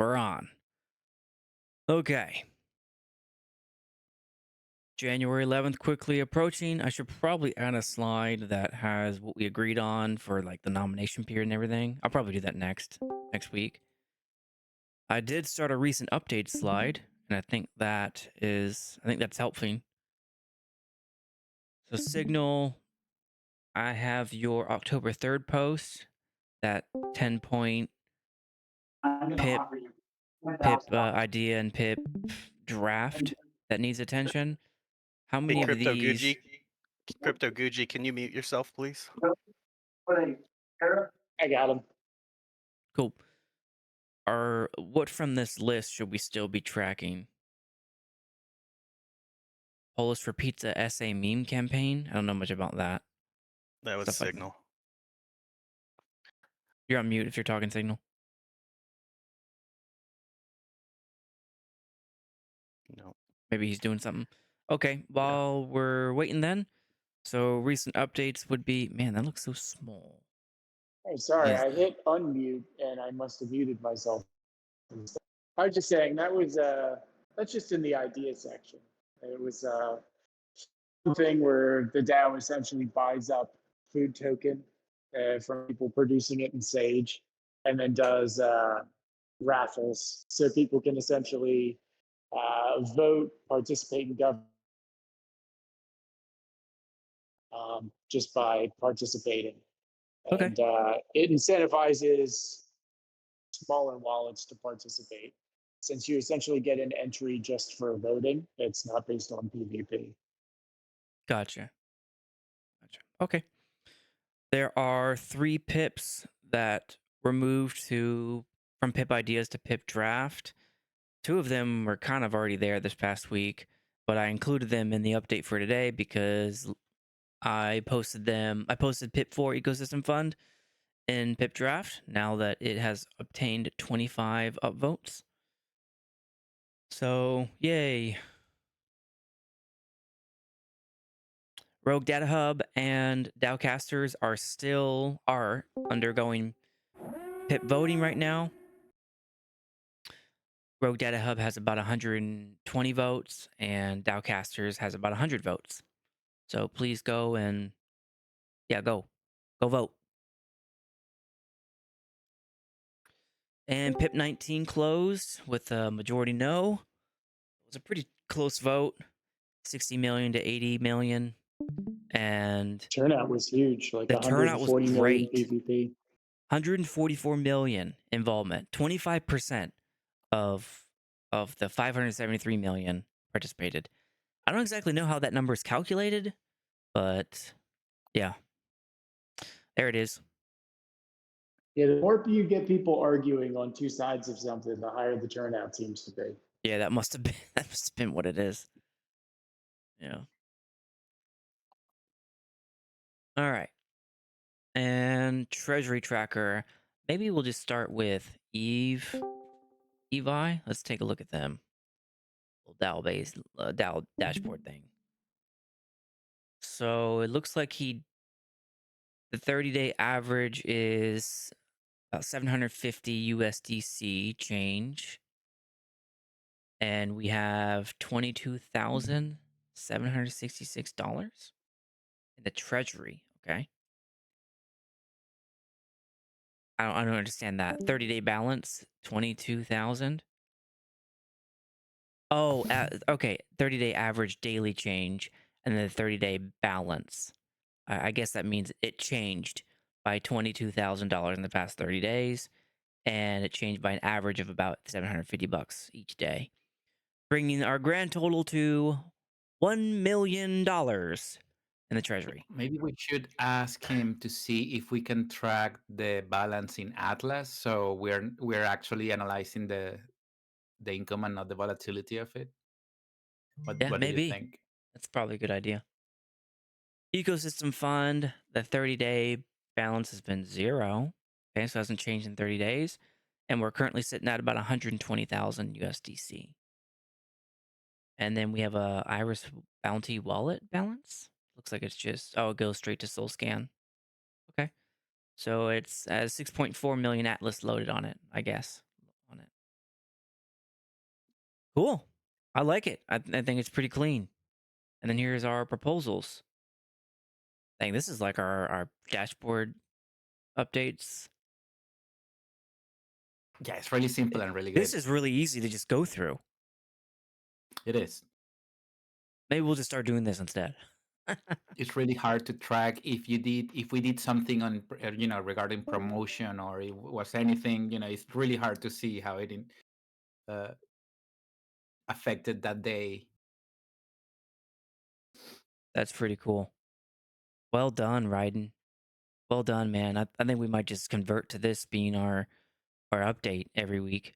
We're on. Okay. January 11th quickly approaching. I should probably add a slide that has what we agreed on for like the nomination period and everything. I'll probably do that next week. I did start a recent update slide, and I think that's helping. So Signal, I have your October 3rd post, that 10-point pip idea and pip draft that needs attention. How Hey, many of Crypto these? Gucci. Crypto Gucci, can you mute yourself, please? I got him. Cool. What from this list should we still be tracking? Polish for Pizza essay meme campaign? I don't know much about that. That was Stuff like that. Signal. You're on mute if you're talking, Signal. No. Maybe he's doing something. Okay, Yeah. while we're waiting then. So recent updates would be, man, that looks so small. Hey, What sorry, is I that? hit unmute and I must have muted myself. I was just saying that's just in the idea section. It was thing where the DAO essentially buys up food token from people producing it in Sage, and then does raffles so people can essentially vote, participate in government just by participating. Okay, And it incentivizes smaller wallets to participate. Since you essentially get an entry just for voting, it's not based on PvP. gotcha. Okay. There are 3 pips that were moved from pip ideas to pip draft. 2 of them were kind of already there this past week, but I included them in the update for today because I posted them. I posted Pip 4 Ecosystem Fund in Pip Draft now that it has obtained 25 upvotes. So, yay. Rogue Data Hub and DAOcasters are undergoing Pip voting right now. Rogue Data Hub has about 120 votes, and DAOcasters has about 100 votes. So please go and go vote. And Pip 19 closed with a majority no. It was a pretty close vote, 60 million to 80 million, and Turnout was huge, like the turnout was 140 million great. PvP. 144 million involvement, 25% of the 573 million participated. I don't exactly know how that number is calculated, but yeah, there it is. Yeah, the more you get people arguing on two sides of something, the higher the turnout seems to be. Yeah, that must have been what it is. Yeah. All right. And treasury tracker. Maybe we'll just start with Evi. Let's take a look at them. Little DAO based DAO dashboard thing. So it looks like the 30-day average is about 750 USDC change. And we have $22,766 in the treasury. Okay. I don't understand that. 30-day balance, 22,000. Oh, okay. 30-day average daily change and then the 30-day balance. I guess that means it changed by $22,000 in the past 30 days, and it changed by an average of about $750 each day, bringing our grand total to $1 million in the treasury. Maybe we should ask him to see if we can track the balance in Atlas, so we're actually analyzing the income and not the volatility of it. Yeah, What do you maybe. think? That's probably a good idea. Ecosystem fund, the 30-day balance has been 0. Okay, so it hasn't changed in 30 days. And we're currently sitting at about 120,000 USDC. And then we have a Iris Bounty wallet balance. Looks like it's just, it goes straight to SoulScan. Okay. So it's 6.4 million Atlas loaded on it, I guess. On it. Cool. I like it. I think it's pretty clean. And then here's our proposals. Dang, this is like our dashboard updates. Yeah, it's really simple and really This good. is really easy to just go through. It is. Maybe we'll just start doing this instead. It's really hard to track if we did something on regarding promotion or it was anything. It's really hard to see how it uh, affected that day. That's pretty cool. Well done, Ryden. Well done, man. I think we might just convert to this being our update every week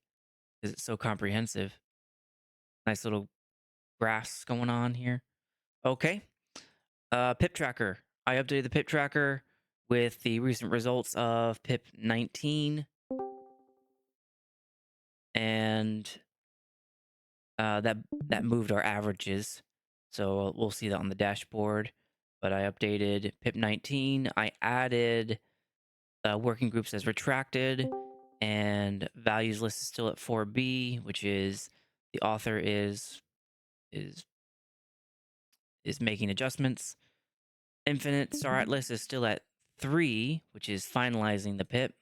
because it's so comprehensive. Nice little graphs going on here. Okay. Pip tracker. I updated the pip tracker with the recent results of pip 19 and that moved our averages. So we'll see that on the dashboard. But I updated pip 19. I added working groups as retracted, and values list is still at 4B, which is the author is making adjustments. Infinite star atlas is still at 3, which is finalizing the pip.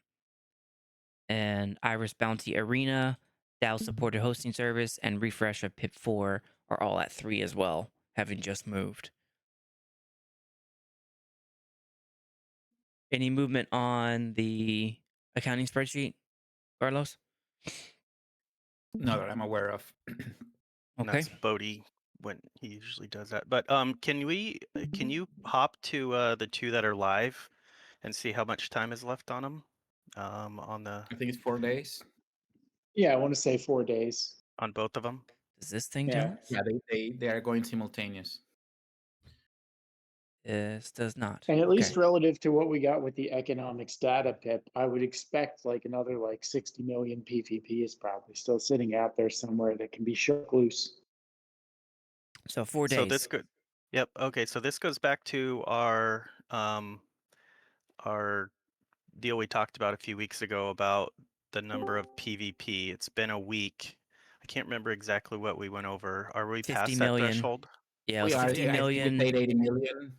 And Iris Bounty Arena, DAO supported hosting service, and refresh of pip 4 are all at 3 as well, having just moved. Any movement on the accounting spreadsheet, Carlos? Not that I'm aware of. And Okay. that's Bodhi when he usually does that. But can you hop to the two that are live and see how much time is left on them? I think it's 4 days. Yeah, I want to say 4 days. On both of them. Does this thing Yeah. tell us? Yeah, they are going simultaneous. This does not. And at Okay. least relative to what we got with the economics data pip, I would expect like another like 60 million PVP is probably still sitting out there somewhere that can be shook loose. So 4 So days. this could. Yep. Okay. So this goes back to our deal we talked about a few weeks ago about the number of PvP. It's been a week. I can't remember exactly what we went over. Are we 50 past that million. threshold? Yeah, it We was are. 50 I think we million. paid 80 million.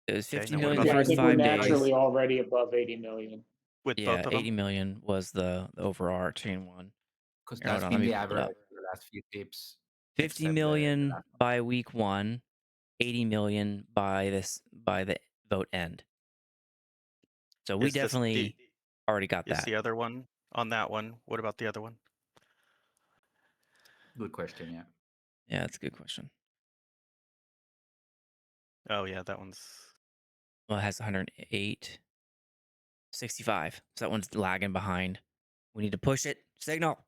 It was Okay, 50 now what million the about Yeah, I first think we're 5 days. naturally already above 80 million. with Yeah, both of 80 them? million was the overarching one. Because Here, hold that's on, let been me the pull it average up. for the last few tips. 50 Except the million last one. by week 1, 80 million by the vote end. So we Is this definitely already got is that. the other one on that one? What about the other one? Good question. Yeah. Yeah, that's a good question. Oh yeah, that one's. Well, it has 108, 65. So that one's lagging behind. We need to push it. Signal.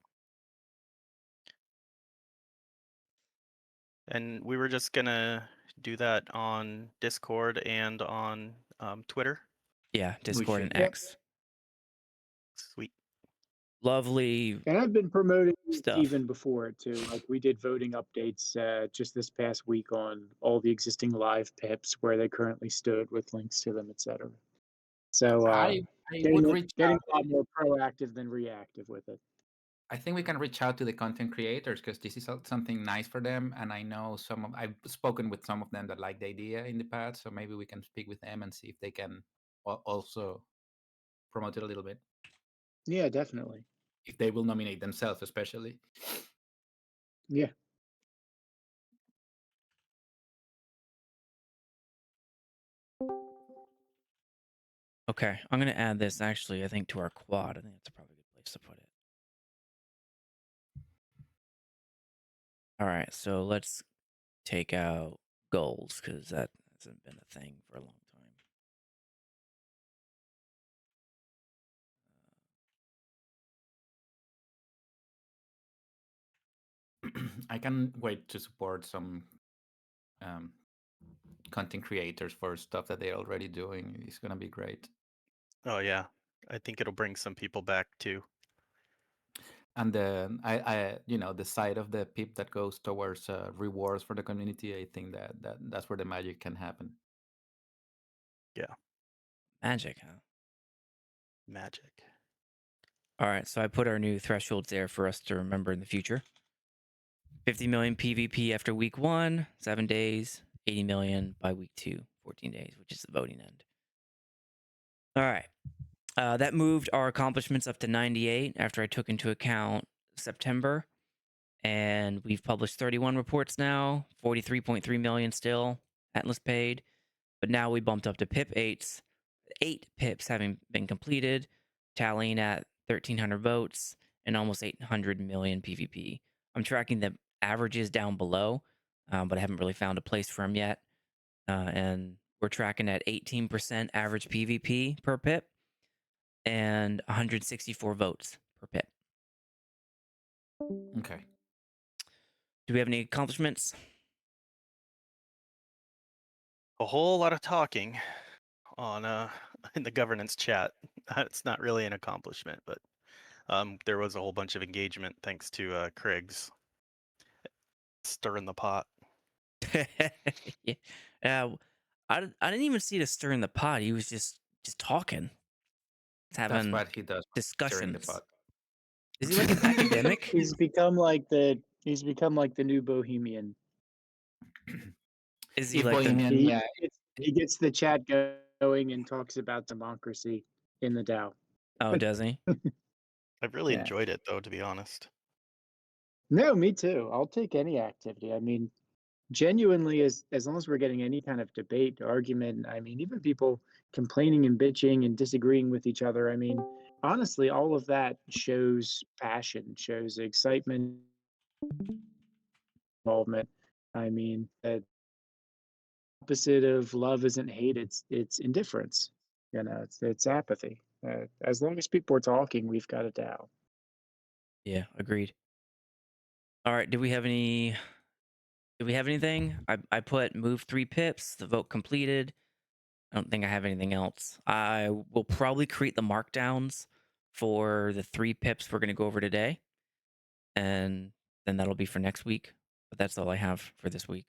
And we were just gonna do that on Discord and on Twitter. Yeah, Discord should, and yeah. X. Sweet. Lovely And I've been promoting these stuff. even before it too. Like we did voting updates just this past week on all the existing live pips where they currently stood with links to them, etc. So I would reach getting out. a lot more proactive than reactive with it. I think we can reach out to the content creators because this is something nice for them. And I know I've spoken with some of them that like the idea in the past. So maybe we can speak with them and see if they can also promote it a little bit. Yeah, definitely. If they will nominate themselves, especially. Yeah. Okay, I'm going to add this actually, I think, to our quad. I think that's probably a good place to put it. All right, so let's take out goals because that hasn't been a thing for a long I can wait to support some um, content creators for stuff that they're already doing. It's gonna be great. Oh yeah, I think it'll bring some people back too. And then the side of the PIP that goes towards rewards for the community. I think that's where the magic can happen. Yeah, Magic, huh? magic. All right, so I put our new thresholds there for us to remember in the future. 50 million PvP after week 1, 7 days, 80 million by week 2, 14 days, which is the voting end. All right. That moved our accomplishments up to 98 after I took into account September. And we've published 31 reports now, 43.3 million still, Atlas paid. But now we bumped up to PIP 8s, 8 PIPs having been completed, tallying at 1,300 votes and almost 800 million PvP. I'm tracking the averages down below, but I haven't really found a place for them yet. And we're tracking at 18% average PvP per PIP and 164 votes per PIP. Okay. Do we have any accomplishments? A whole lot of talking on in the governance chat. It's not really an accomplishment, but there was a whole bunch of engagement thanks to Craig's stirring the pot. Yeah. I didn't even see the stir in the pot. He was just talking, That's having what he does when he's stirring the discussions. pot. Is he like an academic? He's become like the new Bohemian. Is he If like the Bohemian, He yeah, he gets the chat going and talks about democracy in the DAO. Oh, does he? I've really Yeah. enjoyed it though, to be honest. No, me too. I'll take any activity. I mean, genuinely, as long as we're getting any kind of debate, argument, I mean, even people complaining and bitching and disagreeing with each other, I mean, honestly, all of that shows passion, shows excitement, involvement. I mean, the opposite of love isn't hate, it's indifference. You know, it's apathy. As long as people are talking, we've got a DAO. Yeah, agreed. All right. Do we have anything? I put move 3 pips, the vote completed. I don't think I have anything else. I will probably create the markdowns for the 3 pips we're going to go over today, and then that'll be for next week. But that's all I have for this week.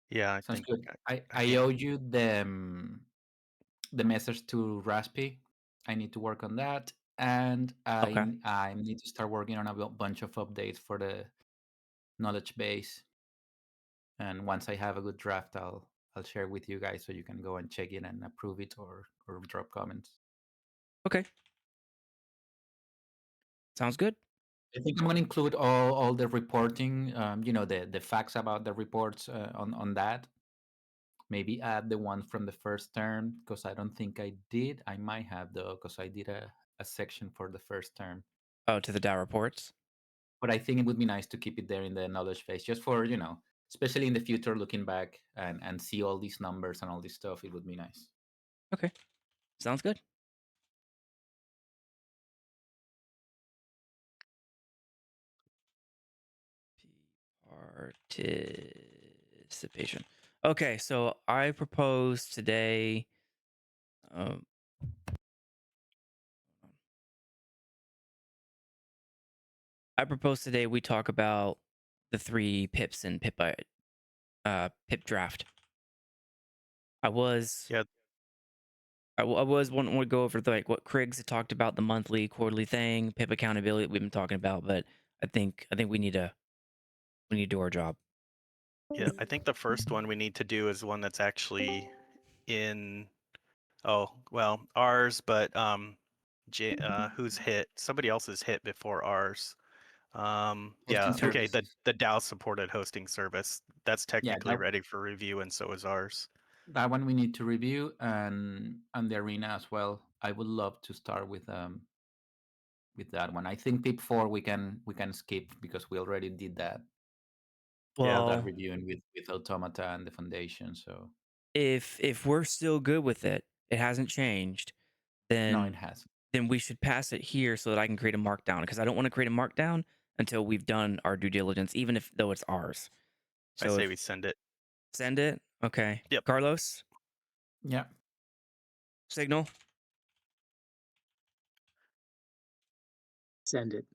Yeah, I sounds think good. I I can't. owe you the message to Raspi. I need to work on that, and Okay. I need to start working on a bunch of updates for the knowledge base. And once I have a good draft, I'll share with you guys so you can go and check it and approve it or drop comments. Okay. Sounds good. I think I'm going to include all the reporting, the facts about the reports on that. Maybe add the one from the first term because I don't think I did. I might have though because I did a section for the first term. Oh, to the DAO reports. But I think it would be nice to keep it there in the knowledge base just for, especially in the future, looking back and see all these numbers and all this stuff. It would be nice. Okay. Sounds good. Participation. Okay, so I propose today. Um, I propose today we talk about the 3 pips and pip draft. I was Yeah, I was wanting to go over like what Kriggs had talked about, the monthly, quarterly thing, pip accountability that we've been talking about, but I think we need to do our job. yeah. I think the first one we need to do is one that's actually in. Oh well, ours, but who's hit? Somebody else's hit before ours. Hosting Yeah, okay. The services. the DAO supported hosting service that's Yeah, technically ready for review, and so is ours. that one we need to review and the arena as well. I would love to start with that one. I think tip 4 we can skip because we already did that all Yeah, that Well, reviewing with Automata and the foundation. So if we're still good with it, it hasn't changed, no, it then has. we should pass it here so that I can create a markdown because I don't want to create a markdown until we've done our due diligence, even if though it's ours. I So say if we send it. send it, okay. Yep, Carlos, Yeah. signal. Send it.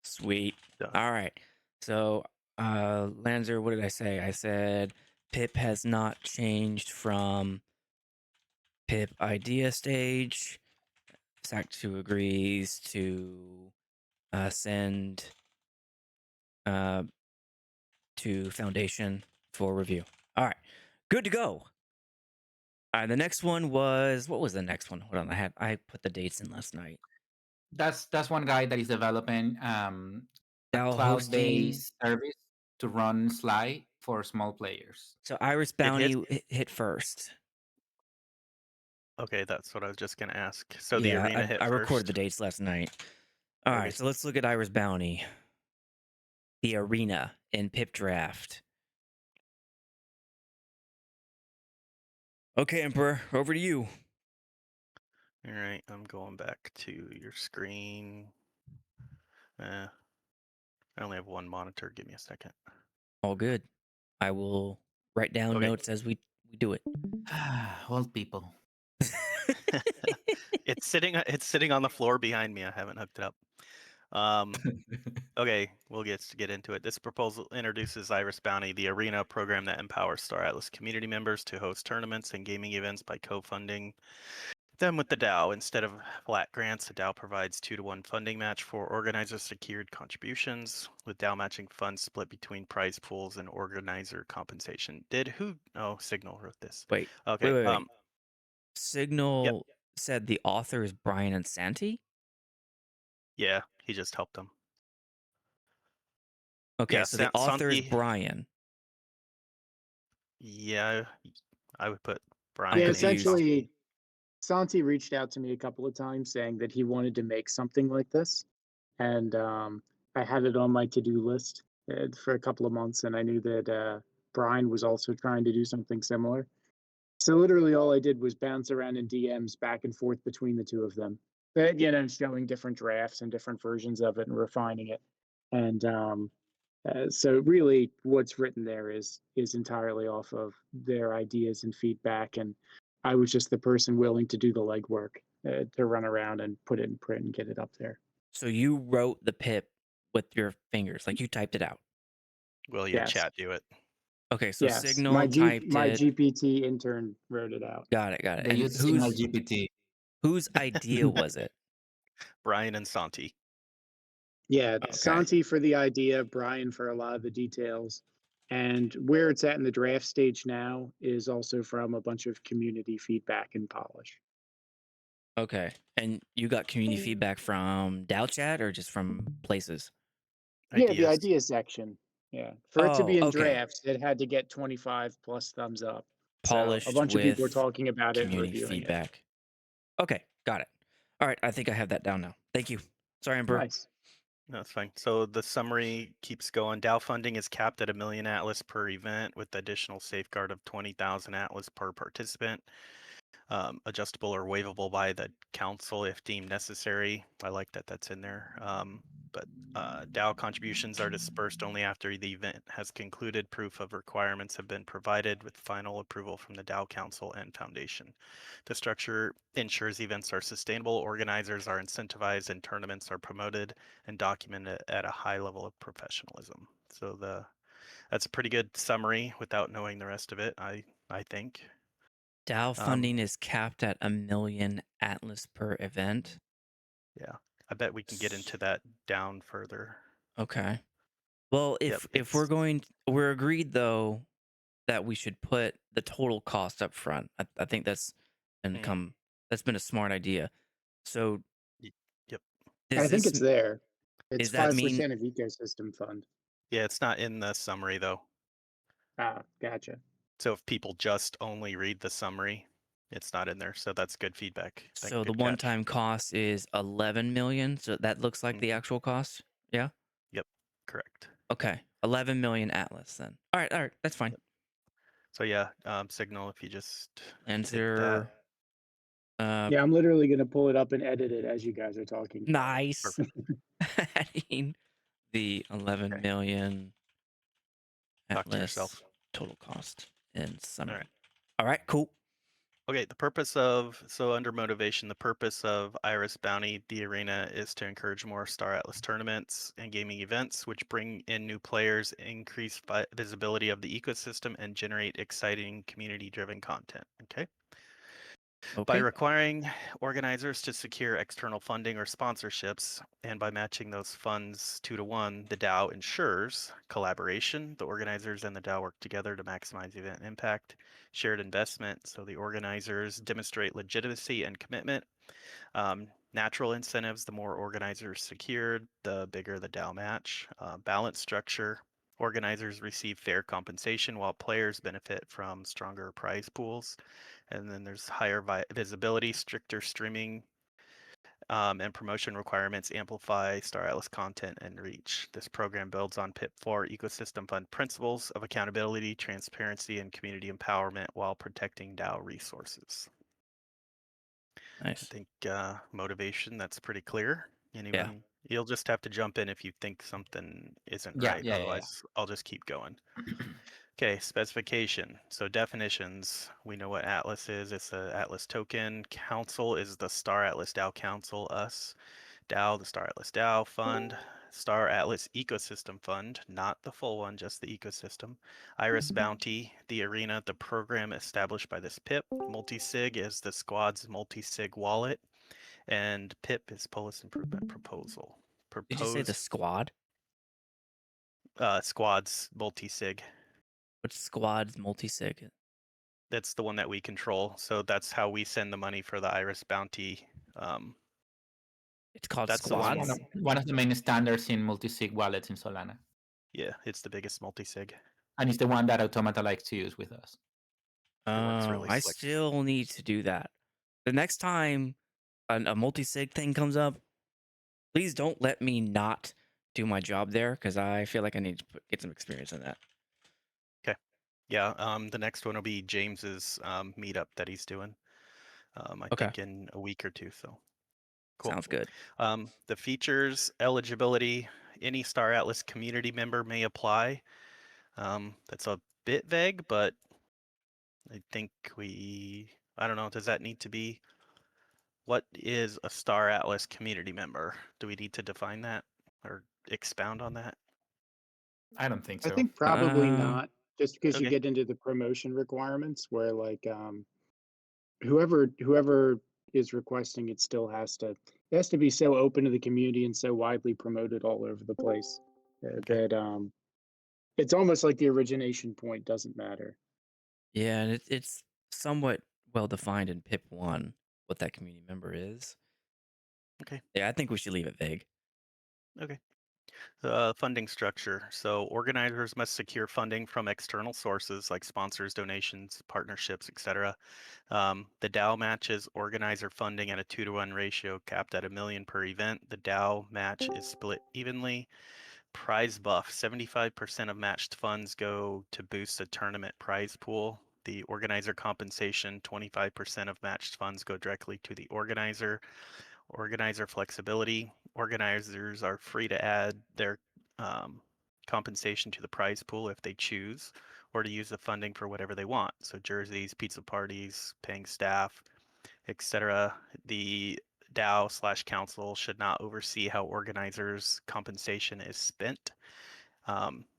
Sweet. done. All right. So, Lanzer, what did I say? I said Pip has not changed from Pip idea stage. Sac 2 agrees to send uh, to Foundation for review. All right, good to go. All right, the next one was what was the next one? Hold on, I put the dates in last night. That's one guy that is developing a DAO hosting. cloud-based service to run Sly for small players. So Iris It hit. Bounty hit first. Okay, that's what I was just gonna ask. So the Yeah, arena hit I recorded the first. dates last night. All Okay. right, so let's look at Iris Bounty. The arena in Pip Draft. Okay, Emperor, over to you. All right, I'm going back to your screen. I only have one monitor. Give me a second. All good. I will write down Okay. notes as we do it. Old people. It's sitting on the floor behind me. I haven't hooked it up. Okay, we'll get into it. This proposal introduces Iris Bounty, the arena program that empowers Star Atlas community members to host tournaments and gaming events by co-funding them with the DAO. Instead of flat grants, the DAO provides 2-to-1 funding match for organizer secured contributions, with DAO matching funds split between prize pools and organizer compensation. Signal wrote this. Wait, Okay. wait. Yep. Signal said the author is Brian and Santi? Yeah, he just helped them. Okay, Yeah, so the author is Santi. Brian. Yeah, I would put Brian. I'm Yeah, and confused. essentially, Santi reached out to me a couple of times saying that he wanted to make something like this, and I had it on my to-do list for a couple of months, and I knew that Brian was also trying to do something similar. So literally, all I did was bounce around in DMs back and forth between the two of them, but showing different drafts and different versions of it and refining it, and so really, what's written there is entirely off of their ideas and feedback, and I was just the person willing to do the legwork to run around and put it in print and get it up there. So you wrote the pip with your fingers, like you typed it out. Will you Yes, chat do it? Okay, so yes. Signal typed My it. GPT intern wrote it out. Got it. They And use Signal GPT. whose idea was it? Brian and Santi. Yeah, Okay. Santi for the idea, Brian for a lot of the details. And where it's at in the draft stage now is also from a bunch of community feedback and polish. Okay. And you got community feedback from DAO chat or just from places? Yeah, the Ideas. idea section. Yeah. For it to be in okay. drafts, it had to get 25 plus thumbs up. So a Polished bunch of people were with talking about it and community reviewing it. feedback. Okay, got it. All right, I think I have that down now. Thank you. Sorry, Emperor. Nice. That's fine. So the summary keeps going. DAO funding is capped at 1 million Atlas per event, with additional safeguard of 20,000 Atlas per participant. Adjustable or waivable by the council if deemed necessary. I like that that's in there. But DAO contributions are dispersed only after the event has concluded. Proof of requirements have been provided with final approval from the DAO Council and Foundation. The structure ensures events are sustainable, organizers are incentivized, and tournaments are promoted and documented at a high level of professionalism. So that's a pretty good summary without knowing the rest of it, I think. DAO funding is capped at 1 million Atlas per event. Yeah, I bet we can get into that down further. Okay. Well, if we're agreed though that we should put the total cost up front. I think that's been a smart idea. So Yep. I think it's there. It's Does that mean 5% of ecosystem fund. Yeah, it's not in the summary though. Ah, gotcha. So if people just only read the summary, it's not in there. So that's good feedback. so the Good catch. one-time cost is 11 million? So that looks like the Mhm. actual cost? Yeah? Yep, correct. Okay. 11 million Atlas then. All right, that's fine. So yeah, Signal if you just hit Enter Yeah, I'm literally going to pull it up and edit it as you guys are talking. nice. Perfect. Adding the 11 Okay. million Talk to Atlas yourself. total cost in summary. All right. All right, cool. Okay, under motivation, the purpose of Iris Bounty, the arena, is to encourage more Star Atlas tournaments and gaming events, which bring in new players, increase visibility of the ecosystem, and generate exciting community-driven content. Okay. By Okay. requiring organizers to secure external funding or sponsorships, and by matching those funds 2 to 1, the DAO ensures collaboration. The organizers and the DAO work together to maximize event impact, shared investment, so the organizers demonstrate legitimacy and commitment. Natural incentives, the more organizers secured, the bigger the DAO match. Balanced structure, organizers receive fair compensation while players benefit from stronger prize pools. And then there's higher visibility, stricter streaming, and promotion requirements amplify Star Atlas content and reach. This program builds on PIP4 ecosystem fund principles of accountability, transparency, and community empowerment while protecting DAO resources. I Nice. think motivation, that's pretty clear. Yeah. Anyone? You'll just have to jump in if you think something isn't Yeah, right. yeah. Otherwise, I'll just keep going. Okay, specification. So definitions. We know what Atlas is. It's the Atlas token. Council is the Star Atlas DAO Council, us. DAO, the Star Atlas DAO Fund. Star Atlas Ecosystem Fund, not the full one, just the ecosystem. Iris Bounty, the arena, the program established by this PIP. Multisig is the squad's multisig wallet. And PIP is Polis Improvement Proposal. Did you say the Proposed squad? squad's multisig. Which squad's multi-sig? That's the one that we control. So that's how we send the money for the Iris Bounty. It's called That's the It's one. squads. one of the main standards in multi-sig wallets in Solana. Yeah, it's the biggest multisig. And it's the one that Automata likes to use with us. The one that's Oh, really I slick. still need to do that. The next time a multi-sig thing comes up, please don't let me not do my job there because I feel like I need to get some experience in that. Okay. Yeah. The next one will be James's meetup that he's doing. I Okay, think in a week or two. So cool. sounds good. The features, eligibility, any Star Atlas community member may apply. That's a bit vague, but I think I don't know, does that need to be, what is a Star Atlas community member? Do we need to define that or expound on that? I don't think I so. think probably Uh, not, just because you Okay. get into the promotion requirements where like whoever is requesting it still has to be so open to the community and so widely promoted all over the place Okay. that it's almost like the origination point doesn't matter. yeah, and it's somewhat well defined in PIP 1 what that community member is. Okay. Yeah, I think we should leave it vague. Okay. Funding structure. So organizers must secure funding from external sources like sponsors, donations, partnerships, etc. The DAO matches organizer funding at a 2 to 1 ratio capped at $1 million per event. The DAO match is split evenly. Prize buff, 75% of matched funds go to boost the tournament prize pool. The organizer compensation, 25% of matched funds go directly to the organizer. Organizer flexibility. Organizers are free to add their um, compensation to the prize pool if they choose, or to use the funding for whatever they want. So jerseys, pizza parties, paying staff, etc. The DAO/council should not oversee how organizers' compensation is spent.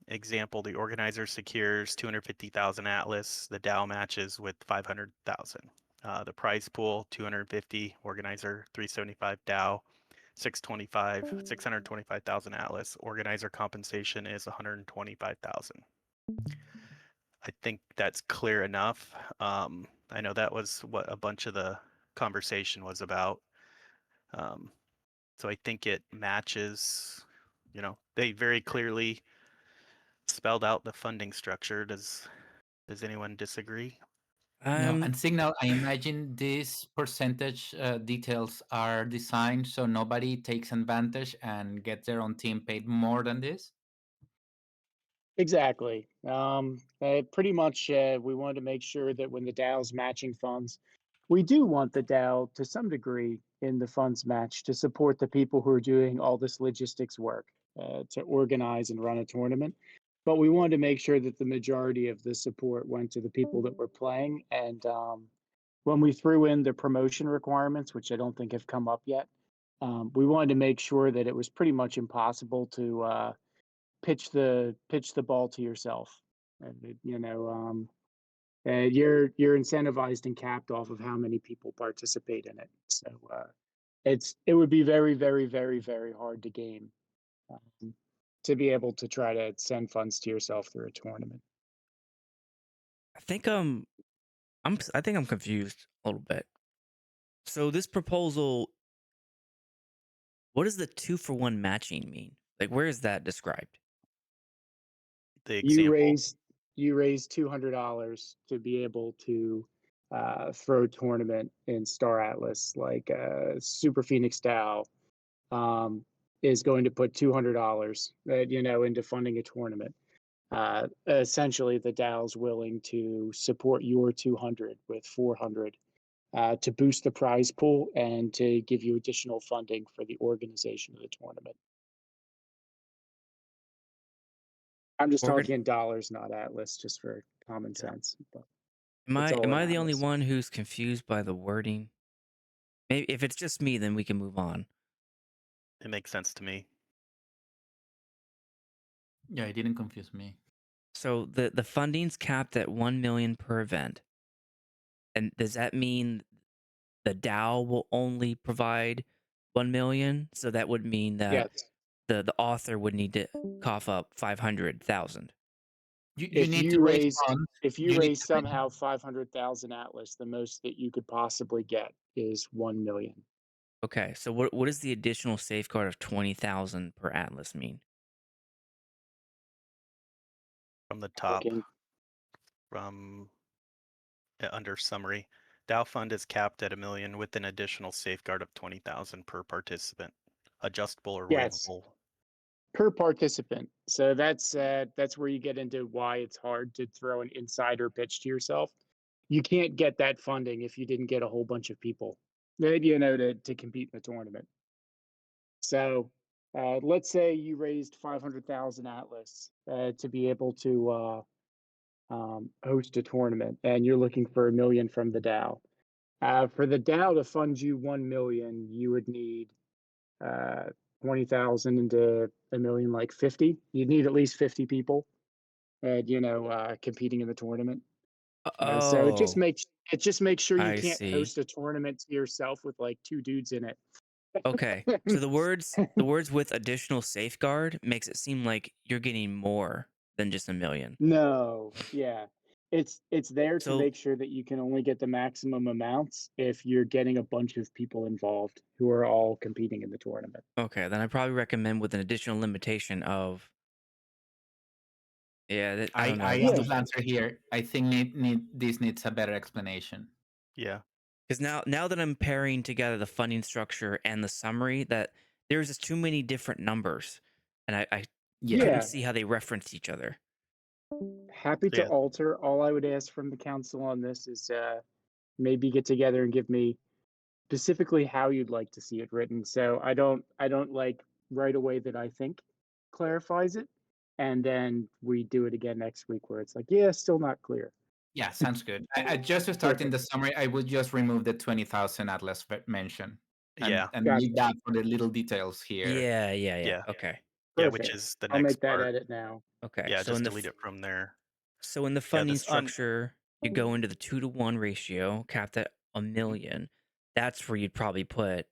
Example, the organizer secures 250,000 Atlas, the DAO matches with 500,000. The prize pool, 250, organizer 375 DAO, 625,000 Atlas. Organizer compensation is 125,000. I think that's clear enough. I know that was what a bunch of the conversation was about. So I think it matches, they very clearly spelled out the funding structure. Does anyone disagree? No, Um, and Signal, I imagine these percentage details are designed so nobody takes advantage and gets their own team paid more than this. Exactly. Pretty much, we wanted to make sure that when the DAO's matching funds, we do want the DAO to some degree in the funds match to support the people who are doing all this logistics work to organize and run a tournament. But we wanted to make sure that the majority of the support went to the people that were playing. And when we threw in the promotion requirements, which I don't think have come up yet, we wanted to make sure that it was pretty much impossible to pitch the ball to yourself. And And you're incentivized and capped off of how many people participate in it. So it would be very, very, very, very hard to game, um, to be able to try to send funds to yourself through a tournament. I think I think I'm confused a little bit. So this proposal, what does the 2-for-1 matching mean? Like, where is that described? The You example, raise you raise $200 to be able to throw a tournament in Star Atlas, like Super Phoenix DAO um, is going to put $200 into funding a tournament. Essentially, the DAO's willing to support your 200 with 400 to boost the prize pool and to give you additional funding for the organization of the tournament. I'm just Organ talking in dollars, not Atlas, just for common yeah, sense. But am it's I all am in I the only Atlas. one who's confused by the wording? Maybe if it's just me, then we can move on. it makes sense to me. Yeah, it didn't confuse me. So the funding's capped at 1 million per event. And does that mean the DAO will only provide 1 million? So that would mean that Yes. the author would need to cough up 500,000. You If need to you raise raise funds. if you You need raise to raise, somehow 500,000 Atlas, the most that you could possibly get is 1 million. Okay, so what does the additional safeguard of 20,000 per atlas mean? From the I'm top, looking. from under summary, DAO fund is capped at 1 million with an additional safeguard of 20,000 per participant, adjustable or Yes, waivable. per participant. So that's where you get into why it's hard to throw an insider pitch to yourself. You can't get that funding if you didn't get a whole bunch of people, to compete in the tournament. So let's say you raised 500,000 Atlas to be able to host a tournament, and you're looking for 1 million from the DAO. For the DAO to fund you 1 million, you would need uh, 20,000 into 1 million, like 50. You'd need at least 50 people, competing in the tournament. So Oh, it just makes sure you I can't see. host a tournament to yourself with like two dudes in it. Okay. So the words with additional safeguard makes it seem like you're getting more than just 1 million. No, yeah. It's there to So make sure that you can only get the maximum amounts if you're getting a bunch of people involved who are all competing in the tournament. okay, then I probably recommend with an additional limitation of, yeah, I don't know. I have Yeah. the answer here. I think this needs a better explanation. Yeah, Because now that I'm pairing together the funding structure and the summary, that there's just too many different numbers, and I couldn't Yeah. Yes. see how they referenced each other. Happy to yeah, alter. All I would ask from the council on this is maybe get together and give me specifically how you'd like to see it written. So I don't like right away that I think clarifies it. And then we do it again next week where it's like, yeah, still not clear. Yeah, sounds good. I just to start in Perfect. the summary, I would just remove the 20,000 Atlas mention and yeah, leave Gotcha. that for the little details here. Yeah, yeah, yeah. yeah, Okay, yeah. Which Perfect. is the I'll next make that part. edit now. okay. Yeah, just delete it from there. So in the Yeah, funding this un structure, you go into the 2-to-1 ratio, capped at a Mhm. million. That's where you'd probably put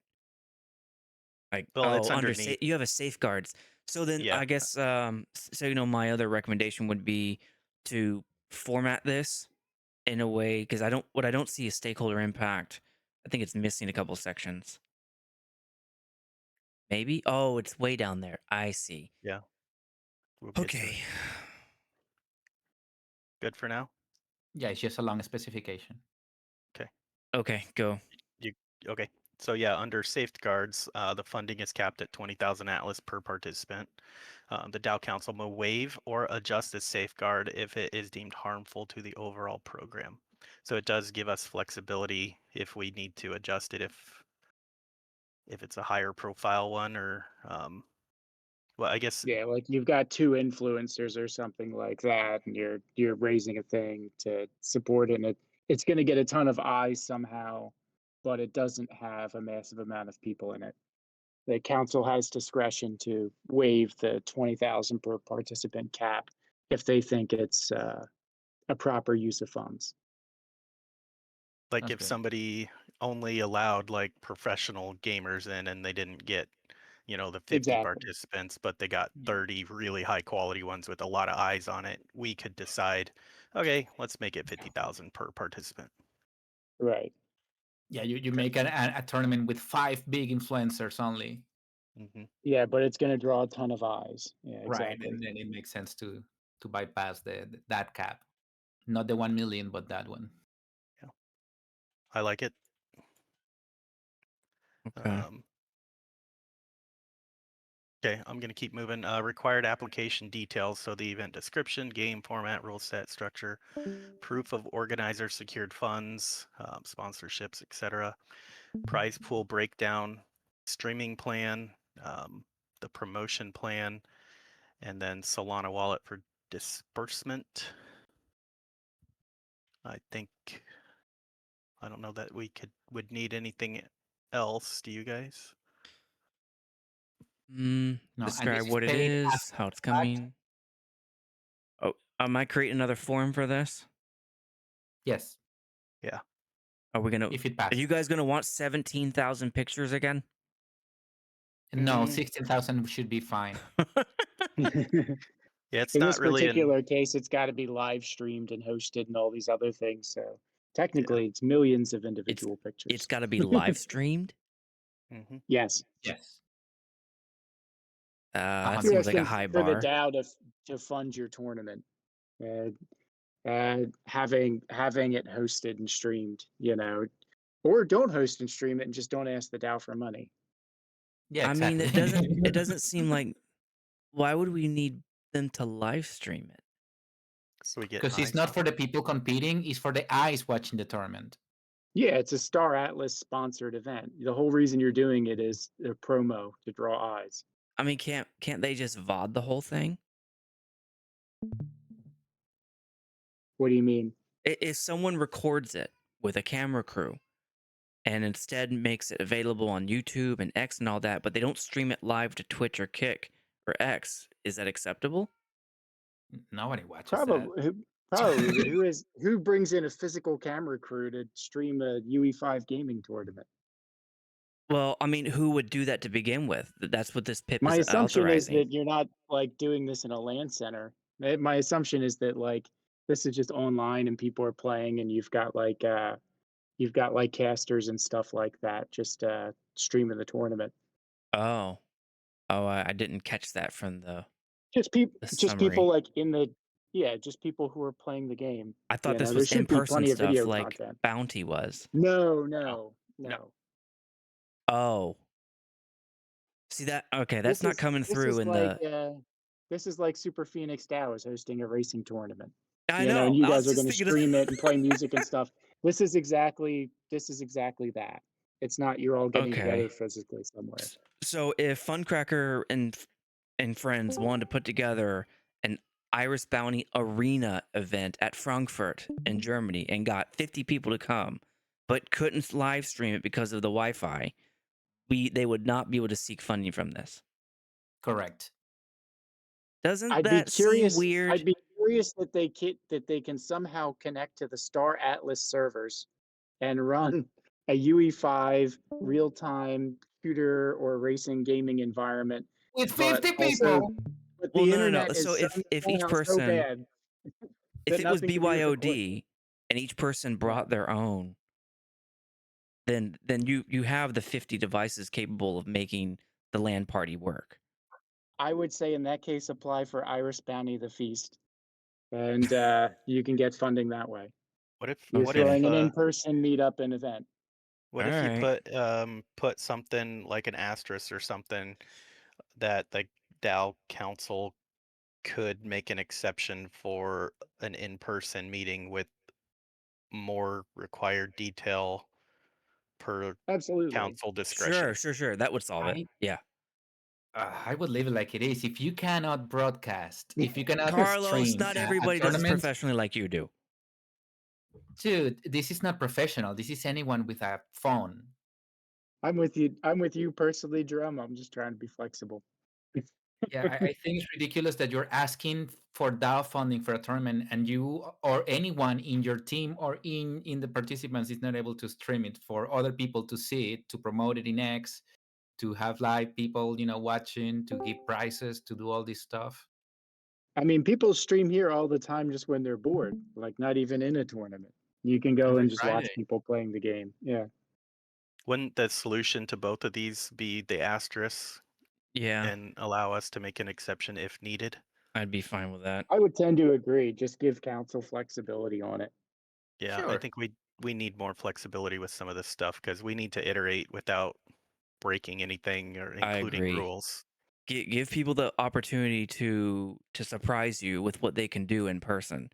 like, Well, it's oh, underneath. you have a safeguards. So then Yeah, I guess so my other recommendation would be to format this in a way, because I don't see a stakeholder impact. I think it's missing a couple sections. Maybe. Oh, it's way down there. I see. yeah. We'll get to it. Okay. Good for now. Yeah, it's just a long specification. Okay. Okay, go. You okay? So yeah, under safeguards, the funding is capped at 20,000 Atlas per participant. The DAO Council may waive or adjust this safeguard if it is deemed harmful to the overall program. So it does give us flexibility if we need to adjust it if it's a higher profile one or well, I guess Yeah, like you've got two influencers or something like that, and you're raising a thing to support it, and it's going to get a ton of eyes somehow, but it doesn't have a massive amount of people in it. The council has discretion to waive the 20,000 per participant cap if they think it's a proper use of funds. Like That's if good. somebody only allowed like professional gamers in and they didn't get, the 50 Exactly. participants, but they got Yeah. 30 really high quality ones with a lot of eyes on it, we could decide, okay, let's make it 50,000 per participant. Right. Yeah, you make a tournament with 5 big influencers only. Hmm. Yeah, but it's going to draw a ton of eyes. Yeah, Right, exactly. and then it makes sense to bypass that cap. Not the 1 million, but that one. Yeah, I like it. Okay. Okay, I'm going to keep moving. Required application details. So the event description, game format, rule set, structure, proof of organizer secured funds, sponsorships, etc. Prize pool breakdown, streaming plan, the promotion plan, and then Solana wallet for disbursement. I don't know that we would need anything else. Do you guys? No, and Describe this is what it paid is, after how it's the fact. coming. Oh, am I creating another form for this? Yes, Yeah. Are we gonna? if it Are you passes. guys gonna want 17,000 pictures again? No, Mm, 16,000 should be fine. yeah, it's In not this really an. particular case, it's got to be live streamed and hosted and all these other things. So Yeah. technically, it's millions of it's individual it's pictures. got to be live streamed. Hmm. Yes. Yes, That For 100%. seems like a instance, high for the bar. DAO to fund your tournament, uh, having it hosted and streamed, or don't host and stream it and just don't ask the DAO for money. Yeah, I mean, exactly. it doesn't seem like. Why would we need them to live stream it? So we get Because it's eyes not on for it. the people competing; it's for the eyes watching the tournament. Yeah, it's a Star Atlas sponsored event. The whole reason you're doing it is a promo to draw eyes. I mean, can't they just VOD the whole thing? What do you mean? If someone records it with a camera crew and instead makes it available on YouTube and X and all that, but they don't stream it live to Twitch or Kick or X, is that acceptable? Nobody watches that. Probably, probably, but who brings in a physical camera crew to stream a UE5 gaming tournament? Well, I mean, who would do that to begin with? That's what this PIP My is assumption is authorizing. that you're not like doing this in a LAN center. My assumption is that like this is just online and people are playing and you've got like casters and stuff like that just streaming the tournament. Oh, I didn't catch that from the Just people summary. like in the yeah, just people who are playing the game. I thought this There was should be in-person plenty of stuff video like content. Bounty was. No, No, no, no. no. Oh, see that? Okay, that's not coming This through is in like the. Super Phoenix DAO is hosting a racing tournament. I And know. you I guys was are just going to thinking. stream it and play music and stuff. This is exactly that. It's not you're all getting Okay. together physically somewhere. So if Funcracker and friends wanted to put together an Iris Bounty Arena event at Frankfurt in Germany and got 50 people to come, but couldn't live stream it because of the Wi-Fi, they would not be able to seek funding from this. Correct. Doesn't I'd be that seem curious. weird? I'd be curious that they can somehow connect to the Star Atlas servers and run a UE5 real-time shooter or racing gaming environment, With but 50 also, people. but Well, the no. internet So is if each somehow so person, bad if that it was nothing can be recorded. BYOD and each person Yeah, brought their own, then you have the 50 devices capable of making the LAN party work. I would say in that case, apply for Iris Bounty the Feast, and you can get funding that way. What if You're what if throwing an in-person meetup and event. what All if you right. put something like an asterisk or something that the DAO council could make an exception for an in-person meeting with more required detail per Absolutely. council discretion. Sure. That would solve it. I Yeah. I would leave it like it is. If you cannot broadcast, if you cannot Carlos, stream not a everybody does this tournament, professionally like you do. dude, this is not professional. This is anyone with a phone. I'm with you. I'm with you personally, Jerome. I'm just trying to be flexible. Yeah, I think it's ridiculous that you're asking for DAO funding for a tournament, and you or anyone in your team or in the participants is not able to stream it for other people to see it, to promote it in X, to have live people, watching, to give prizes, to do all this stuff. I mean, people stream here all the time just when they're bored, like not even in a tournament. You can go Every and just watch Friday. people playing the game. Yeah. Wouldn't the solution to both of these be the asterisk Yeah, and allow us to make an exception if needed? I'd be fine with that. I would tend to agree. Just give council flexibility on it. Yeah, I Sure. think we need more flexibility with some of this stuff because we need to iterate without breaking anything or I including agree. rules. Give people the opportunity to surprise you with what they can do in person.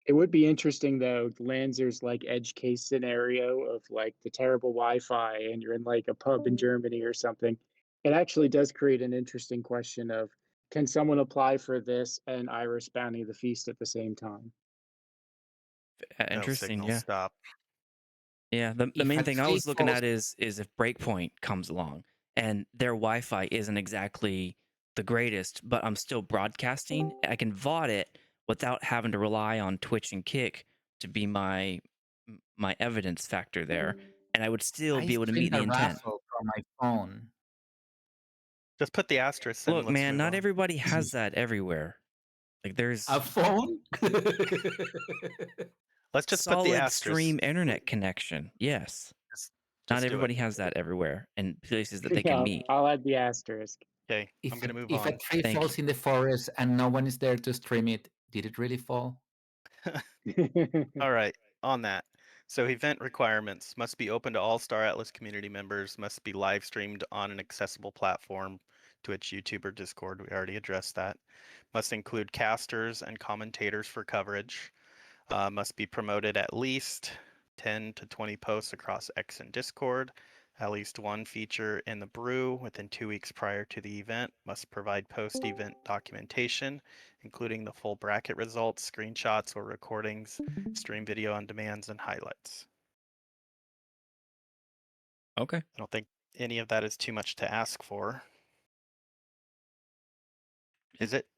It would be interesting though, Lanzer's like edge case scenario of like the terrible Wi-Fi and you're in like a pub in Germany or something. It actually does create an interesting question of can someone apply for this and Iris Bounty the Feast at the same time? No Interesting, signal yeah. stop. Yeah, the If main a thing I tree was looking falls, at is if Breakpoint comes along and their Wi-Fi isn't exactly the greatest, but I'm still broadcasting, I can VOD it without having to rely on Twitch and Kick to be my evidence factor there, and I would still I be able to meet streamed the a intent. raffle from my phone. Just put the asterisk and Look, let's man, move not on. everybody has that everywhere. Like A there's phone? Let's just put the solid asterisk. stream internet connection. Yes. Just, Not just do it. everybody has that everywhere and places that they can Yeah, meet. I'll add the asterisk. Okay, I'm if a, gonna move if a on. tree Thank you. falls in the forest and no one is there to stream it, did it really fall? All right, on that. So event requirements must be open to all Star Atlas community members, must be live streamed on an accessible platform, Twitch, YouTube, or Discord. We already addressed that. Must include casters and commentators for coverage. Must be promoted at least 10 to 20 posts across X and Discord. At least one feature in the brew within 2 weeks prior to the event. Must provide post-event documentation, including the full bracket results, screenshots or recordings, stream video on demands, and highlights. Okay. I don't think any of that is too much to ask for. Is it?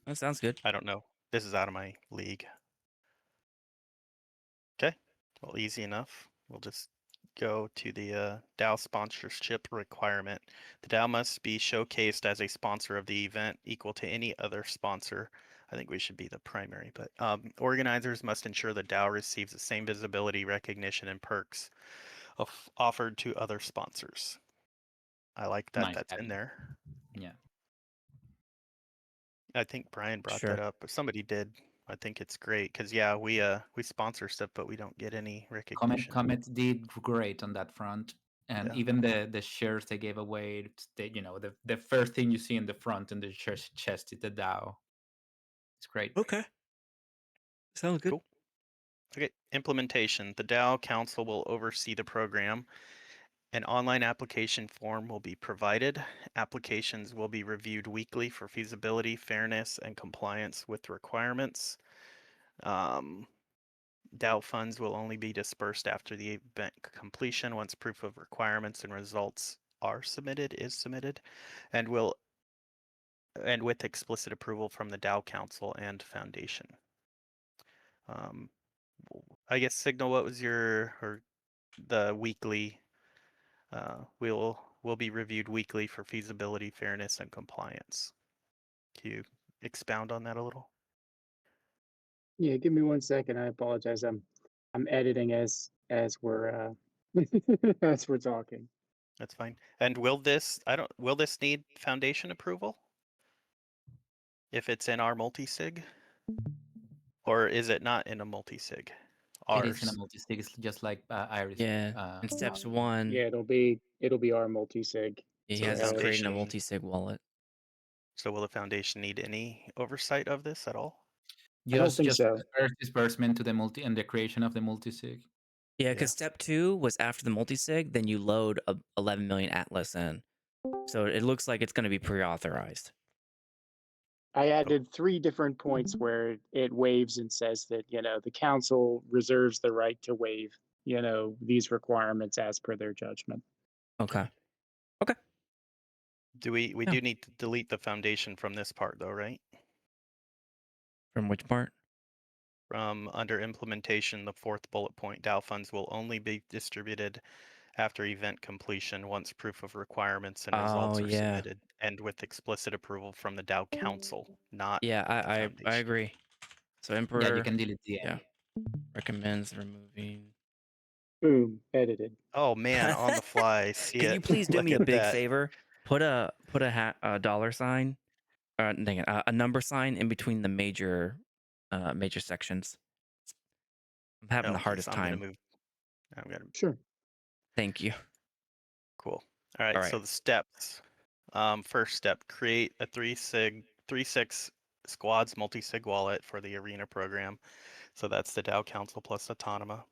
That sounds good. I don't know. This is out of my league. Okay, well, easy enough. We'll just go to the DAO sponsorship requirement. The DAO must be showcased as a sponsor of the event equal to any other sponsor. I think we should be the primary, but organizers must ensure the DAO receives the same visibility, recognition, and perks offered to other sponsors. I like that Nice that's in adding. there. Yeah. I think Brian brought that Sure. up, but somebody did. I think it's great because yeah, we sponsor stuff, but we don't get any recognition. Comet did great on that front. And Yeah. even the shares they gave away, the first thing you see in the front in the chest is the DAO. It's great. Okay. Sounds good. Cool. Okay, implementation. The DAO Council will oversee the program. An online application form will be provided. Applications will be reviewed weekly for feasibility, fairness, and compliance with requirements. DAO funds will only be dispersed after the event completion once proof of requirements and results is submitted, and with explicit approval from the DAO Council and Foundation. I guess Signal, what was the weekly? Will be reviewed weekly for feasibility, fairness, and compliance. Can you expound on that a little? Yeah, give me 1 second. I apologize. I'm editing as we're as we're talking. That's fine. And will this need Foundation approval if it's in our multi-sig? Or is it not in a multi-sig? It is in a Ours. multi-sig. It's just like Iris. Yeah. In steps Wallet. one, Yeah, it'll be our multi-sig. he So the has us creating a Foundation, multi-sig wallet. so will the Foundation need any oversight of this at all? I don't Just think just so. first disbursement to the multi and the creation of the multi-sig. Yeah, Yeah. because step two was after the multi-sig, then you load 11 million Atlas in. So it looks like it's going to be pre-authorized. I added 3 different points where it waives and says that, the council reserves the right to waive, these requirements as per their judgment. Okay. Okay. We Yeah. do need to delete the foundation from this part though, right? From which part? From under implementation, the fourth bullet point, DAO funds will only be distributed after event completion once proof of requirements and Oh results are yeah, submitted, and with explicit approval from the DAO council, not yeah. the I foundation. agree. So Yeah, you Emperor, can delete the yeah, end. recommends removing. Boom, edited. Oh man, on the fly, see Can you it. please do Look me a at big that. favor? Put a dollar sign, dang it, a number sign in between the major sections. I'm having the Okay, so hardest I'm gonna time. move. I'm gonna. Sure. Thank you. Cool. All All right, right. so the steps. First step: create a 3 sig 3 6 squads multi-sig wallet for the arena program. So that's the DAO Council plus Autonoma.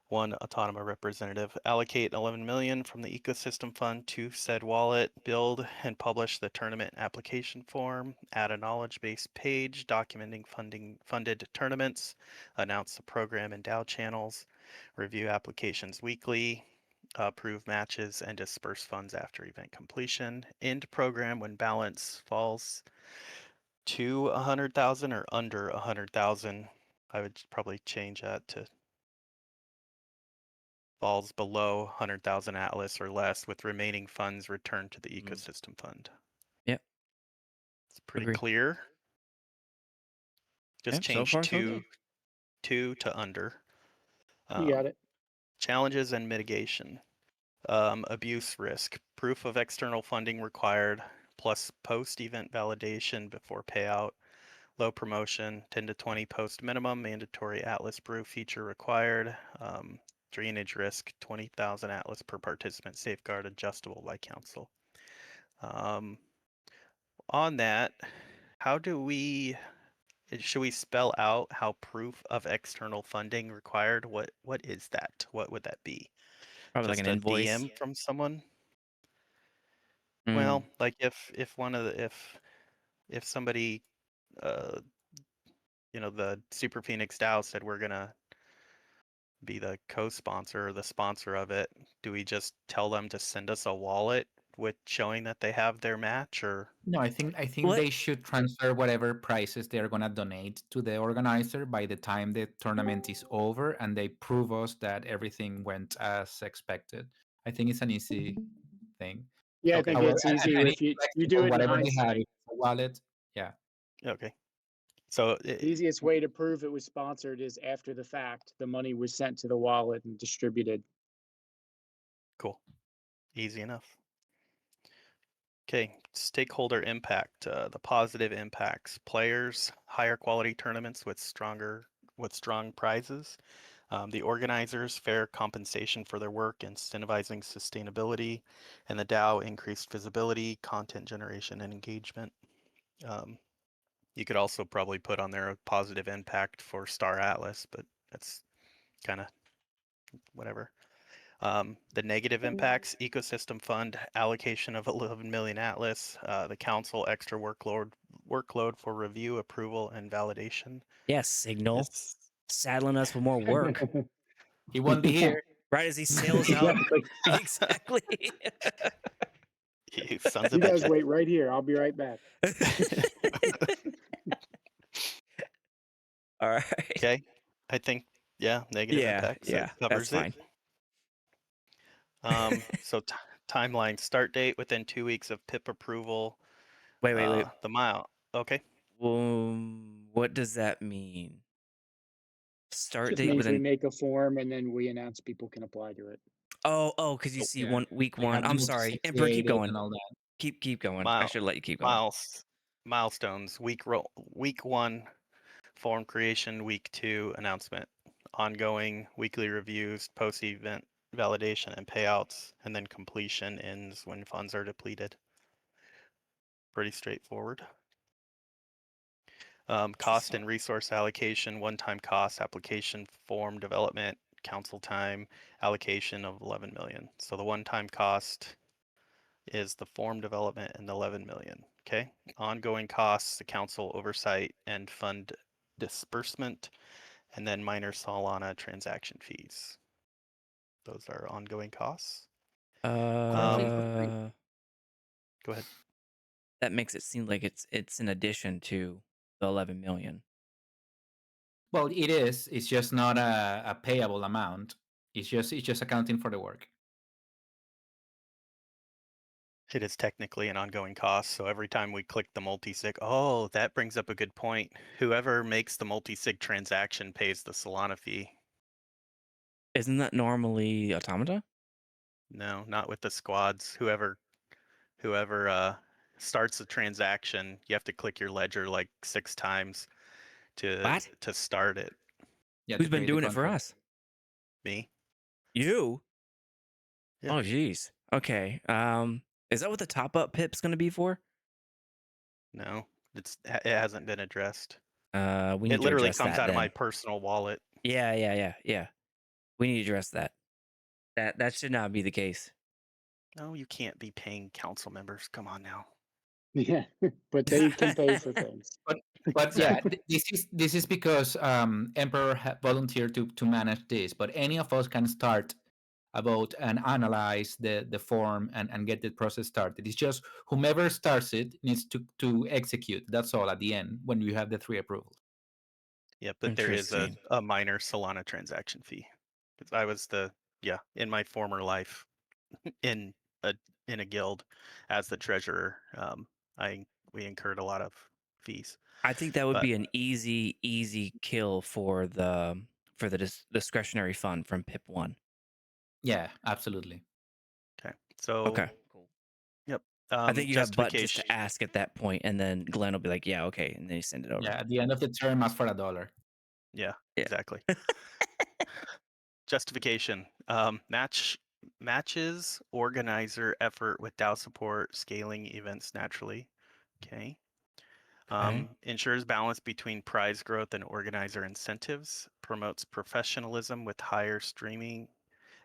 One Autonoma representative. Allocate 11 million from the ecosystem fund to said wallet. Build and publish the tournament application form. Add a knowledge base page documenting funded tournaments. Announce the program and DAO channels. Review applications weekly. Approve matches and disperse funds after event completion. End program when balance falls to 100,000 or under 100,000. I would probably change that to falls below 100,000 Atlas or less, with remaining funds returned to the Mm, ecosystem fund. yep. It's pretty Agree. clear. Just Yep. So change far, so good. two to under. You got Um, it. challenges and mitigation. Abuse risk. Proof of external funding required, plus post-event validation before payout. Low promotion, 10 to 20 post minimum, mandatory Atlas brew feature required. Drainage risk, 20,000 Atlas per participant, safeguard adjustable by council. Um, on that, how do we, should we spell out how proof of external funding required? What is that? What would that be? Probably like an Just a invoice. DM from someone? Mm, Well, like if one of the if somebody uh the Super Phoenix DAO said we're gonna be the co-sponsor or the sponsor of it, do we just tell them to send us a wallet with showing that they have their match, or No, I think what? they should transfer whatever prices they're gonna donate to the organizer by the time the tournament is over, and they prove us that everything went as expected. I think it's an easy thing. Yeah, I okay, think However, it's and easier any if you do flexible, it in whatever they have, hindsight. if it's a wallet, yeah. okay. So The easiest way to prove it was sponsored is after the fact. The money was sent to the wallet and distributed. cool, easy enough. Okay, stakeholder impact, the positive impacts, players, higher quality tournaments with strong prizes. The organizers, fair compensation for their work, incentivizing sustainability, and the DAO, increased visibility, content generation, and engagement. Um, you could also probably put on there a positive impact for Star Atlas, but that's kind of whatever. The negative impacts: ecosystem fund allocation of 11 million Atlas, the council extra workload for review, approval, and validation. Yes, Signal. This Saddling us with more work He won't be here. right as he sails out. Exactly. Exactly. you sons of You guys bitches. wait right here. I'll be right back. All right. Okay, I think yeah, negative Yeah, impacts, that yeah, that's covers it. fine. So timeline: start date within 2 weeks of PIP approval. Wait. The mile. Okay. What does that mean? Start Just date means with we an make a form and then we announce people can apply to it. because you Oh, see Yeah, week they one. have I'm minutes to sorry, say Emperor, keep create it going. and all that. Keep going. I mile should let you keep going. miles milestones: week one form creation, week two announcement, ongoing weekly reviews, post event validation and payouts, and then completion ends when funds are depleted. Pretty straightforward. Cost and resource allocation: one-time cost, application form development, council time, allocation of 11 million. So the one-time cost is the form development and the 11 million. Okay. Ongoing costs, the council oversight and fund disbursement, and then minor Solana transaction fees. Those are ongoing costs. Currently, Uh, Go ahead. That makes it seem like it's in addition to the 11 million. Well, it is. It's just not a payable amount. It's just accounting for the work. It is technically an ongoing cost, so every time we click the multi-sig, oh, that brings up a good point. Whoever makes the multi-sig transaction pays the Solana fee. Isn't that normally Automata? No, not with the squads. Whoever starts the transaction, you have to click your ledger like 6 times to What? to start it. Yeah, Who's to been create the doing it for contract. us? Me? You? Yeah. Oh, geez. Okay. Is that what the top up pip's going to be for? No, it hasn't been addressed. We It need to literally address comes that out of my then. personal wallet. Yeah. We need to address that. That should not be the case. No, you can't be paying council members. Come on now. Yeah, but they can pay for things. But yeah, Exactly. this is because Emperor volunteered to manage this. But any of us can start about and analyze the form and get the process started. It's just whomever starts it needs to execute. That's all at the end when you have the 3 approvals. Yeah, but there is Interesting. a minor Solana transaction fee. Because I was in my former life in a in a guild as the treasurer, we incurred a lot of fees. I think that would But be an easy kill for the discretionary fund from PIP 1. Yeah, absolutely. okay, so Okay. Cool. yep, I think you have but just justification. to ask at that point, and then Glenn will be like, "Yeah, okay," and then you send it over. Yeah, at the end of the term, ask for $1. Yeah, Yeah. exactly. Justification. Matches organizer effort with DAO support, scaling events naturally. Okay. Okay. Ensures balance between prize growth and organizer incentives, promotes professionalism with higher streaming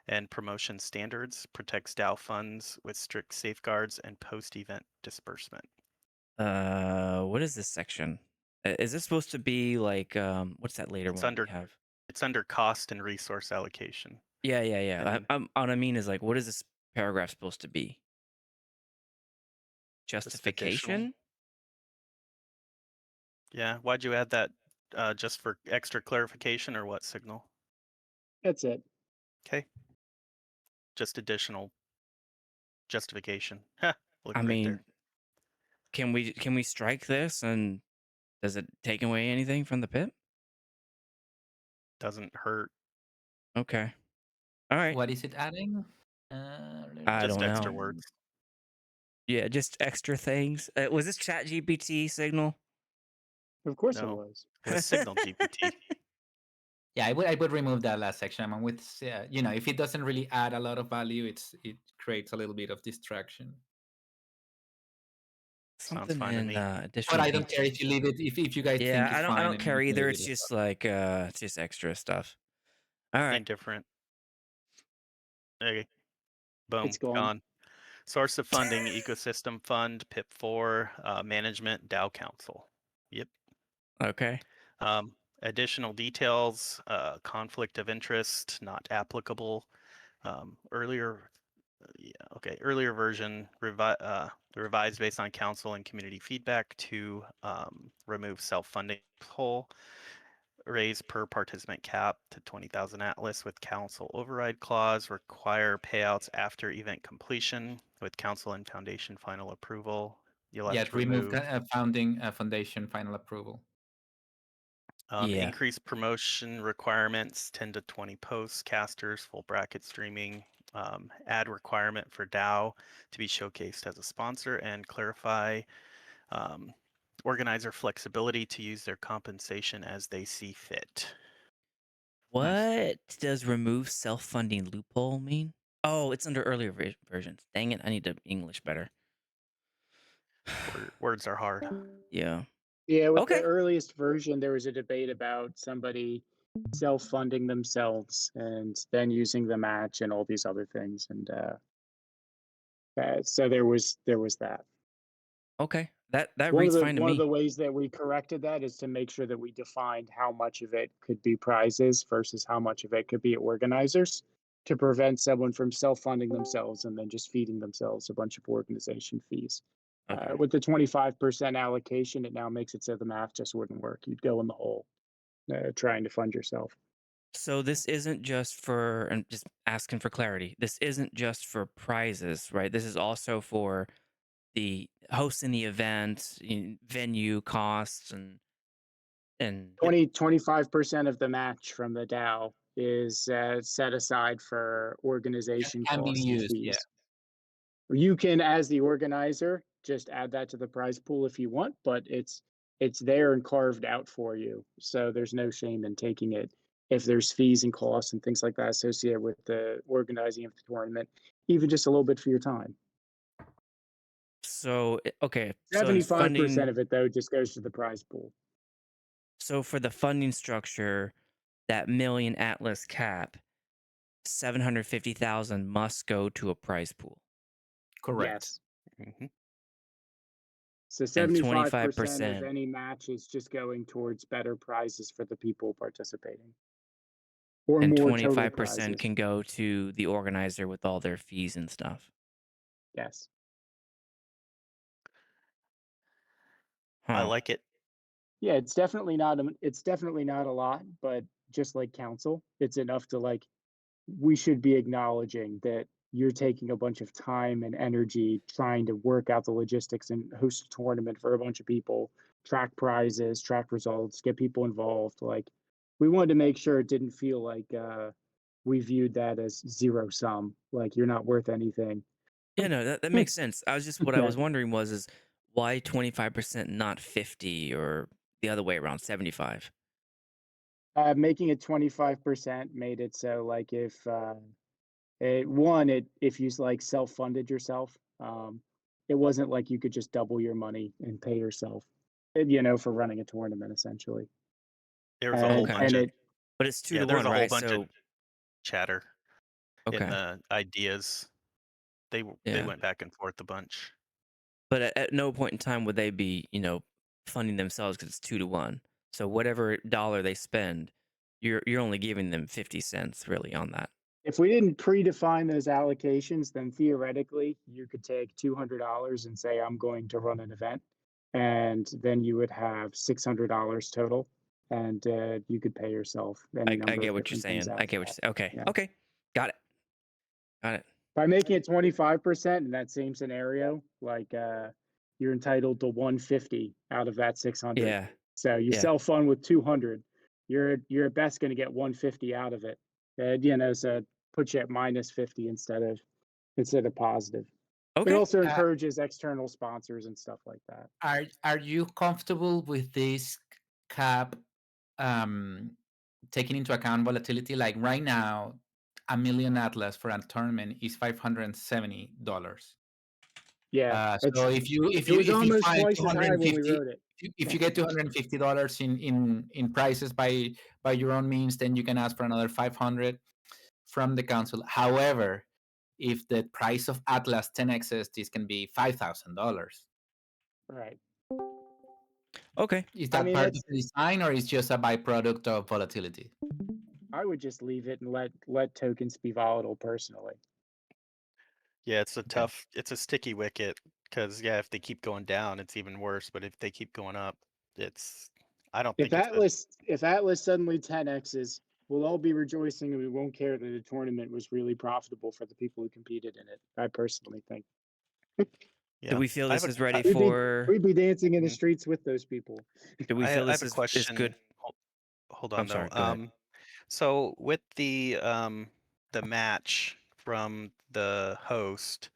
and promotion standards, protects DAO funds with strict safeguards and post-event disbursement. What is this section? Is this supposed to be like what's that later It's one we under have? it's under cost and resource allocation. Yeah. And then What I mean is like, what is this paragraph supposed to be? just additional. Justification? Yeah, why'd you add that just for extra clarification or what signal? That's it. Okay, just additional justification. Ha, look I right mean, there. can we strike this and does it take away anything from the PIP? Doesn't hurt. Okay. All right. What is it adding? I Just don't extra know. words. Yeah, just extra things. Was this Chat GPT signal? Of course it No, was. it was Signal GPT. Yeah, I would remove that last section. And with if it doesn't really add a lot of value, it creates a little bit of distraction. Sounds Something fine to in me. But additional I don't care detail. if you leave it. If you guys Yeah, think it's I fine, don't and you care can either. leave It's it as well. just like it's just extra stuff. All right. Indifferent. Okay, boom, It's gone. gone. Source of funding, ecosystem fund, PIP4, management, DAO council. Yep. Okay. Additional details, conflict of interest, not applicable. Earlier, yeah, okay, earlier version, revised based on council and community feedback to remove self-funding hole, raise per participant cap to 20,000 Atlas with council override clause, require payouts after event completion with council and foundation final approval. You'll have Yeah, to remove remove foundation final approval. Yeah. increase promotion requirements, 10 to 20 posts, casters, full bracket streaming, add requirement for DAO to be showcased as a sponsor, and clarify um, organizer flexibility to use their compensation as they see fit. Nice. What does remove self-funding loophole mean? Oh, it's under earlier versions. Dang it, I need to English better. Words are hard. Yeah. Yeah, with the Okay. earliest version, there was a debate about somebody self-funding themselves and then using the match and all these other things, and so there was that. Okay. That reads fine to One of me. the ways that we corrected that is to make sure that we defined how much of it could be prizes versus how much of it could be organizers. to prevent someone from self-funding themselves and then just feeding themselves a bunch of organization fees. Okay. With the 25% allocation, it now makes it so the math just wouldn't work. You'd go in the hole trying to fund yourself. So this isn't just for, and just asking for clarity. This isn't just for prizes, right? This is also for the hosting the event, venue costs, and 25% of the match from the DAO is set aside for organization Can be costs and used, yeah. fees. You can, as the organizer, just add that to the prize pool if you want, but it's there and carved out for you. So there's no shame in taking it if there's fees and costs and things like that associated with the organizing of the tournament, even just a little bit for your time. so okay. So in 75% funding, of it though just goes to the prize pool. so for the funding structure, that million Atlas cap, 750,000 must go to a prize pool, Correct. Yes. Mhm. So and 75% of 25%, any match is just going towards better prizes for the people participating, or and more total 25% prizes. can go to the organizer with all their fees and stuff. Yes. I Huh. like it. Yeah, it's definitely not a lot, but just like council, it's enough to like we should be acknowledging that you're taking a bunch of time and energy trying to work out the logistics and host a tournament for a bunch of people, track prizes, track results, get people involved. Like we wanted to make sure it didn't feel like we viewed that as zero sum, like you're not worth anything. Yeah, no, that makes sense. I was just what I Yeah. was wondering is why 25%, not 50, or the other way around, 75? Making it 25% made it so like if you like self-funded yourself, it wasn't like you could just double your money and pay yourself, for running a tournament essentially. There was a whole And Okay. bunch and of it But it's 2 yeah, to there was 1, a whole right? bunch of So chatter in okay. the ideas. They Yeah. went back and forth a bunch. But at no point in time would they be, funding themselves because it's 2 to 1. So whatever dollar they spend, you're only giving them 50 cents really on that. if we didn't predefine those allocations, then theoretically you could take $200 and say I'm going to run an event, and then you would have $600 total, and you could pay yourself any I number get of what you're different things saying. I after get what you're that. saying. Okay. Yeah. Okay. Got it. Got it. By making it 25% in that same scenario, like you're entitled to 150 out of that 600. Yeah. So you Yeah. self-fund with 200. You're at best going to get 150 out of it. So it puts you at minus 50 instead of positive. It Okay. also Uh, encourages external sponsors and stuff like that. are you comfortable with this cap um, taking into account volatility? Like right now, a million Atlas for a tournament is $570. Yeah, So it was if you almost find twice two as hundred high and when we fifty, wrote it. if you get $250 in prices by your own means, then you can ask for another 500 from the council. However, if the price of Atlas 10x's, this can be $5,000. Right. Okay. Is I that mean, part of the design, or is just a byproduct of volatility? I would just leave it and let tokens be volatile personally. Yeah, Okay. it's a sticky wicket because yeah, if they keep going down, it's even worse. But if they keep going up, it's I don't If think it's a Atlas suddenly 10x's, we'll all be rejoicing and we won't care that the tournament was really profitable for the people who competed in it. I personally think Do yeah. we feel I have this a is ready I, for we'd be dancing in the mhm. streets with those people. do we feel I this have a is question. good? Hold I'm on though. sorry. Go ahead. So with the match from the host,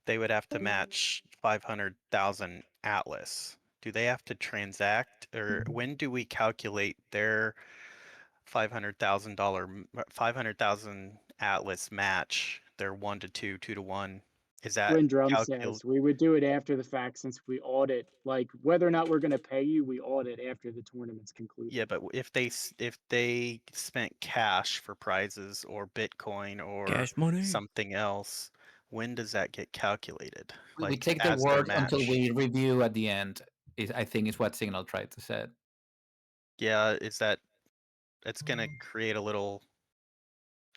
they would have to match 500,000 Atlas. Do they have to transact, or when do we calculate their $500,000 Atlas match? Their 1 to 2, 2 to 1. Is that Twin Drum calcul? says we would do it after the fact since we audit, like whether or not we're going to pay you, we audit after the tournament's concluded. Yeah, but if they spent cash for prizes or Bitcoin or Cash money. something else, when does that get calculated? We Like take the as their word until match? we review at the end. I think is what Signal tried to say. Yeah, is that it's gonna create a little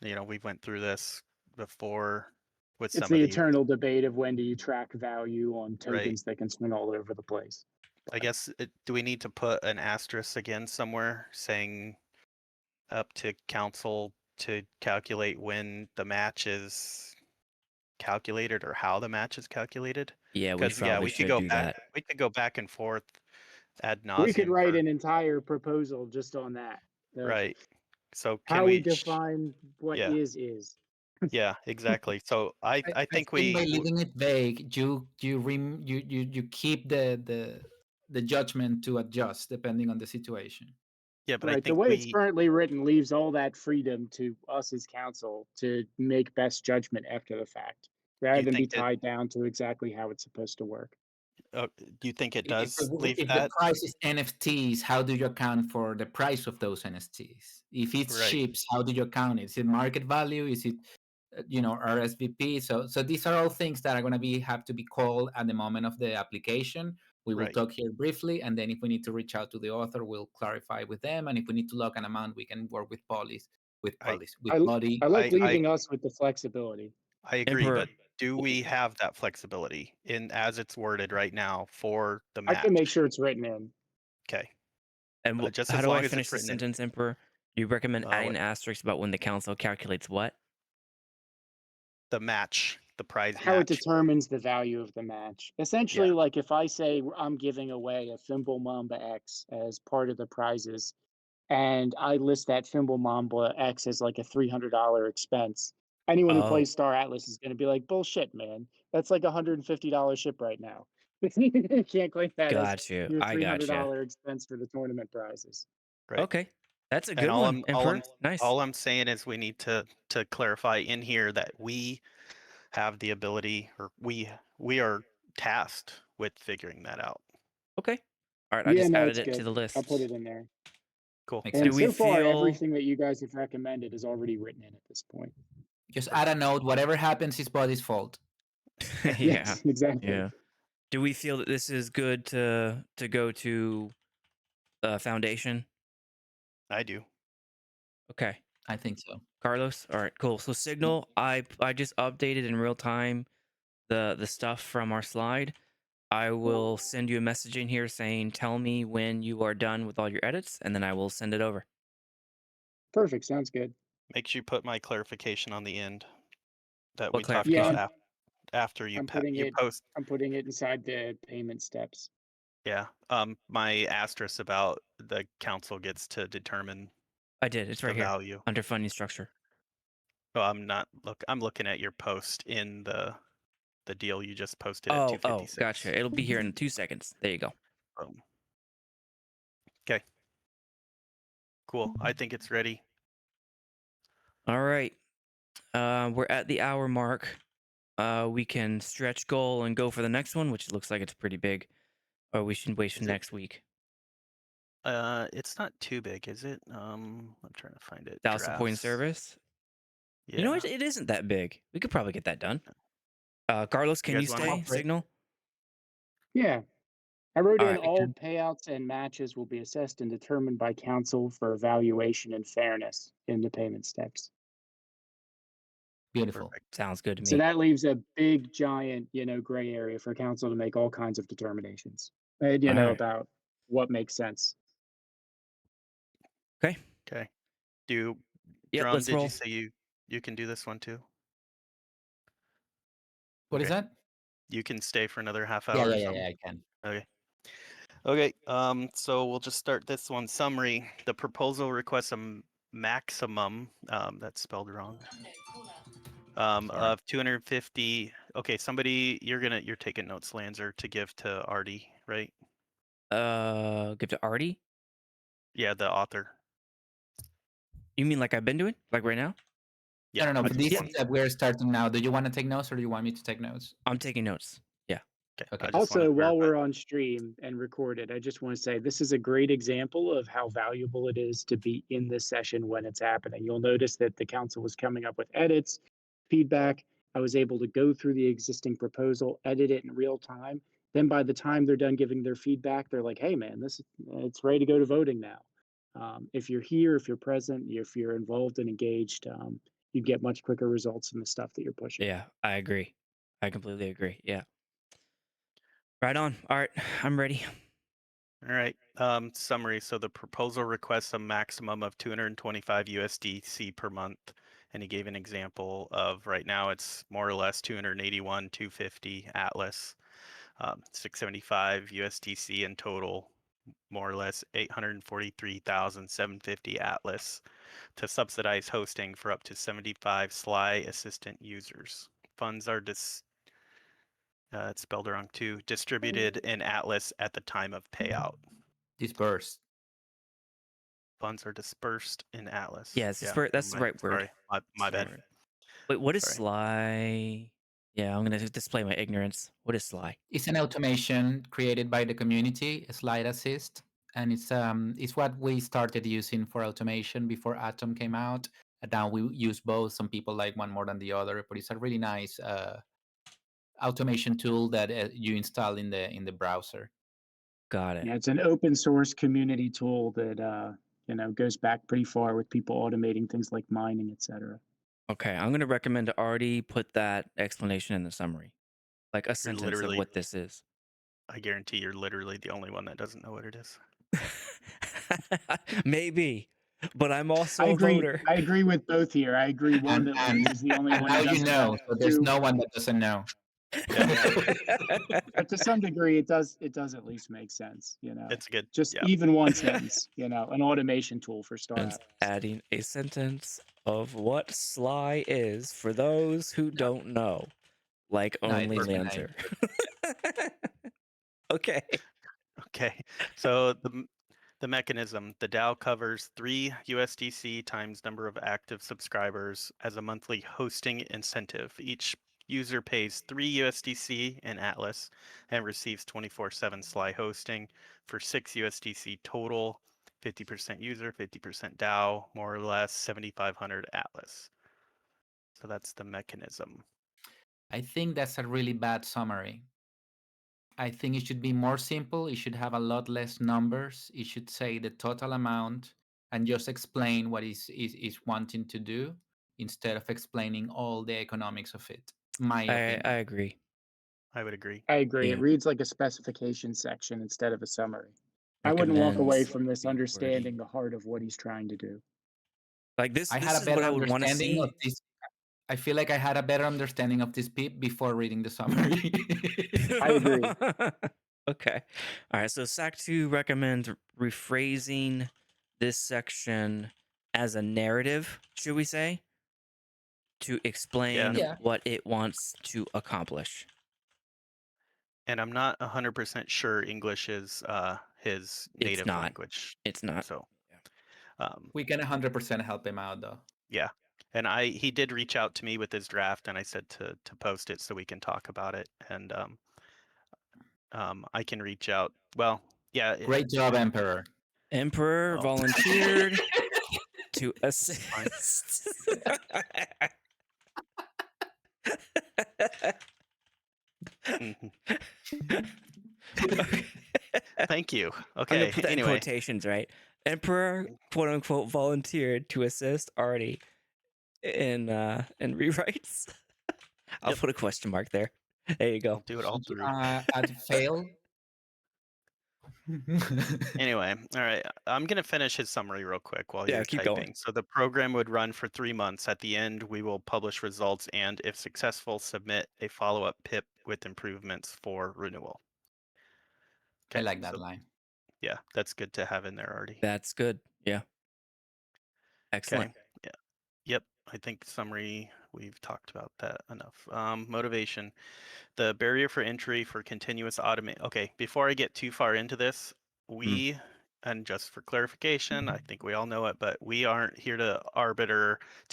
We went through this before with It's some of the these, eternal debate of when do you track value on right? tokens that can swing all over the place. I guess do we need to put an asterisk again somewhere saying up to council to calculate when the match is calculated or how the match is calculated? Yeah, we Because yeah, probably should do that. we could go back and forth ad We could nauseum write for an entire proposal just on that. right. So can How we we? define what Yeah, is. yeah, exactly. So I I think think by we leaving it vague, you keep the judgment to adjust depending on the situation. yeah, but I Right. The think way it's we currently written leaves all that freedom to us as council to make best judgment after the fact, do rather you than be think it tied down to exactly how it's supposed to work. do you think it If does leave if the that price is NFTs, how do you account for the price of those NFTs? If it's right? ships, how do you account it? Is it market value? Is it RSVP? So these are all things that are going to be have to be called at the moment of the application. We will Right. talk here briefly, and then if we need to reach out to the author, we'll clarify with them. And if we need to lock an amount, we can work with I with I Buddy. I like I leaving us with the flexibility. I agree, Emperor, but do we have that flexibility in as it's worded right now for the I can make match? sure it's written in. Okay. and Just how as do I long as finish it's the written in. sentence, Emperor? You recommend adding What an asterisk about when the council calculates what? the match, the prize How it match. determines the value of the match. Yeah. Essentially, like if I say I'm giving away a Thimble Mamba X as part of the prizes, and I list that Thimble Mamba X as like a $300 expense, anyone who Oh, plays Star Atlas is going to be like, bullshit, man. That's like a $150 ship right now. You can't claim that as got you. your I got you. $300 expense for the tournament prizes. Right. Okay, that's a And good one, Emperor. Nice. all I'm saying is we need to clarify in here that we have the ability or we are tasked with figuring that out. Okay. All right, I Yeah, just no, added it's it to good. the I'll put list. it in there. Cool. Makes And Do sense. we so far, feel? everything that you guys have recommended is already written in at this point. Just add a Perfect. note. Whatever happens is Buddy's fault. Okay. Yeah, Yes, exactly. yeah. Do we feel that this is good to go to foundation? I do. Okay, I think so. Carlos. All right, cool. So Signal, I just updated in real time the stuff from our slide. I will send you a message in here saying, "Tell me when you are done with all your edits," and then I will send it over. Perfect. Sounds good. Make sure you put my clarification on the end that What we talked about Yeah, clarification? after I'm putting you it. post. I'm putting it inside the payment steps. Yeah. My asterisk about the council gets to determine I did. It's the right here value. under funding structure. Oh, I'm looking at your post in the deal you just posted at Oh, gotcha. 256. It'll be here in 2 seconds. There you go. Boom. Okay. Cool. I think it's ready. All right. We're at the hour mark. We can stretch goal and go for the next one, which looks like it's pretty big. Or we should wait for Is it? next week. It's not too big, is it? I'm trying to find it. Dallas Point Drafts. Service. You know Yeah. what? It isn't that big. We could probably get that done. Carlos, You can you guys want I'm to? up stay? for it. Signal. Yeah, I wrote All in right. I all can. payouts and matches will be assessed and determined by council for evaluation and fairness in the payment steps. Beautiful. Perfect. Sounds good to So me. that leaves a big, giant, gray area for council to make all kinds of determinations, and, All right. about what makes sense. Okay. Okay. Do you, Yep. Drum, Let's did you roll. say you can do this one too? What is Okay. that? You can stay for another half Yeah, hour yeah, or yeah, something? yeah. I can. Okay. Okay. So we'll just start this one. Summary. The proposal requests a maximum, that's spelled wrong, Sorry. of 250. Okay, you're taking notes, Lanzer, to give to Artie, right? Give to Artie. Yeah, the author. You mean like I've been doing? Like right now? No, Yeah, no, no. I For just this Yeah. want. step, we're starting now. Do you want to take notes or do you want me to take notes? I'm taking notes. Yeah. Okay, I Okay. just want to Also, while clarify. we're on stream and recorded, I just want to say this is a great example of how valuable it is to be in this session when it's happening. You'll notice that the council was coming up with edits, feedback. I was able to go through the existing proposal, edit it in real time. Then by the time they're done giving their feedback, they're like, "Hey, man, it's ready to go to voting now." If you're here, if you're present, if you're involved and engaged, you'd get much quicker results in the stuff that you're pushing. Yeah, I agree. I completely agree. Yeah. Right on. All right, I'm ready. All right. Summary. So the proposal requests a maximum of 225 USDC per month. And he gave an example of right now it's more or less 281, 250 Atlas, 675 USDC in total, more or less 843,750 Atlas to subsidize hosting for up to 75 Sly assistant users. Funds are it's spelled wrong too, distributed in Atlas at the time of payout. Dispersed. Funds are dispersed in Atlas. Yeah, Yeah, that's the right word. sorry, my That's the right bad. word. Wait, what is Sorry. Sly? Yeah, I'm gonna display my ignorance. What is Sly? It's an automation created by the community, Slide Assist, and it's what we started using for automation before Atom came out. And now we use both. Some people like one more than the other, but it's a really nice automation tool that you install in the browser. Got it. Yeah, it's an open source community tool that goes back pretty far with people automating things like mining, etc. Okay, I'm gonna recommend to already put that explanation in the summary, like a You're sentence of literally, what this is. I guarantee you're literally the only one that doesn't know what it is. Maybe, but I'm I also a agree. voter. I agree with both here. I agree. One, And that and Luis is the only and one now who you doesn't know. know. So there's Two, no one that doesn't know. Yeah, but to some degree, it does at least make sense. it's good. Just Yeah. even one sentence. An automation tool for star And apps. adding a sentence of what Sly is for those who No, don't know, like no, it only was the name. Lancer. Okay. Okay. So the mechanism, the DAO covers 3 USDC times number of active subscribers as a monthly hosting incentive. Each user pays 3 USDC in Atlas and receives 24/7 Sly hosting for 6 USDC total, 50% user, 50% DAO, more or less 7,500 Atlas. So that's the mechanism. I think that's a really bad summary. I think it should be more simple. It should have a lot less numbers. It should say the total amount and just explain what is wanting to do instead of explaining all the economics of it. My I opinion. agree. I would agree. I agree. It Yeah. reads like a specification section instead of a summary. I wouldn't walk away Recommends from this the understanding wording. the heart of what he's trying to do. Like this. I had This a is what better I would want to understanding of see. this. I feel like I had a better understanding of this PIP before reading the summary. I agree. Okay. All right. So SAC2 recommends rephrasing this section as a narrative, should we say, to Yeah. explain Yeah. what it wants to accomplish. And I'm not 100% sure English is his It's native not. language. It's not. So, Yeah. We can 100% help him out though. yeah. And he did reach out to me with his draft, and I said to post it so we can talk about it. And I can reach out. Well, yeah, Great job, Emperor. Emperor oh, volunteered to it's fine. assist. Mhm. Thank you. I'm gonna Okay. put that in Anyway, quotations, right? Emperor, quote unquote, volunteered to assist Artie in rewrites. I'll yep. put a question mark there. There you I'll go. do it all through. At fail. Anyway, all right. I'm going to finish his summary real quick while Yeah, you're keep going. typing. So the program would run for 3 months. At the end, we will publish results and, if successful, submit a follow-up PIP with improvements for renewal. I Okay. like that So line. yeah, that's good to have in there already. That's good. Yeah. Excellent. Okay. Yeah. Yep. I think summary, we've talked about that enough. Motivation. The barrier for entry for continuous automate. Okay, before I get too far into this, Mm. and just for clarification, I think we all know it, but we aren't here to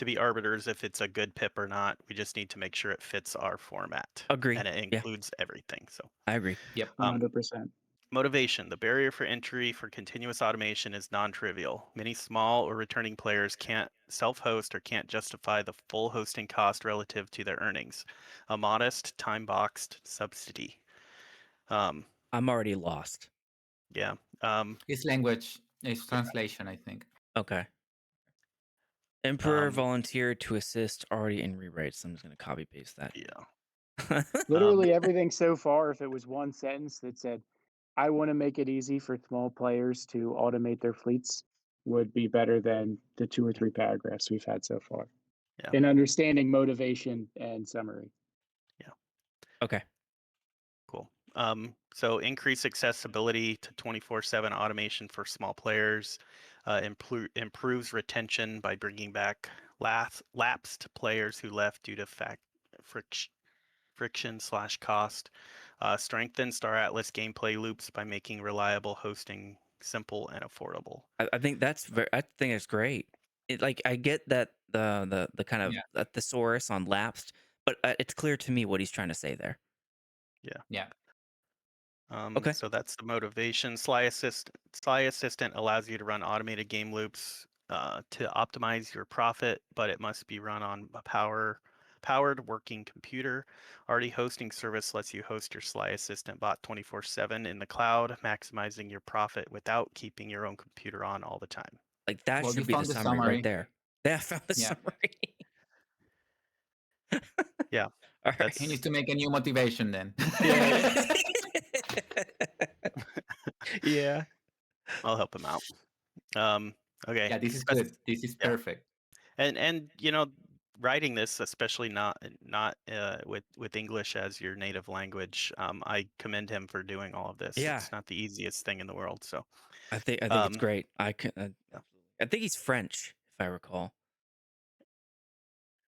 be arbiters if it's a good PIP or not. We just need to make sure it fits our format Agree. and it Yeah, includes everything. So, I agree. Yep. um, 100%. motivation. The barrier for entry for continuous automation is non-trivial. Many small or returning players can't self-host or can't justify the full hosting cost relative to their earnings. A modest, time-boxed subsidy. Um, I'm already lost. yeah. It's language. It's translation, I think. Okay. Emperor volunteered to assist already in rewrites. I'm just going to copy paste that. Yeah. Literally everything so far, if it was one sentence that said, I want to make it easy for small players to automate their fleets, would be better than the 2 or 3 paragraphs we've had so far. Yeah. In understanding motivation and summary. Yeah. Okay. Cool. So increase accessibility to 24/7 automation for small players, improves retention by bringing back lapsed players who left due to friction/cost, strengthen Star Atlas gameplay loops by making reliable hosting simple and affordable. I think I think it's great. Like I get that the kind of Yeah. the thesaurus on lapsed, but it's clear to me what he's trying to say there. Yeah. Yeah. Okay. So that's the motivation. Sly Assistant allows you to run automated game loops to optimize your profit, but it must be run on a powered working computer. Already hosting service lets you host your Sly Assistant bot 24/7 in the cloud, maximizing your profit without keeping your own computer on all the time. Like that Well, you should be the found the summary right summary. there. Yeah, I found the Yeah. summary. Yeah, All right. He needs that's to make a new motivation then. Yeah. Yeah. I'll help him out. Um, okay. Yeah, this is good. This is Yeah. perfect. And writing this, especially not with English as your native language, I commend him for doing all of this. Yeah. It's not the easiest thing in the world. So I think it's um great. I can yeah. I think he's French, if I recall.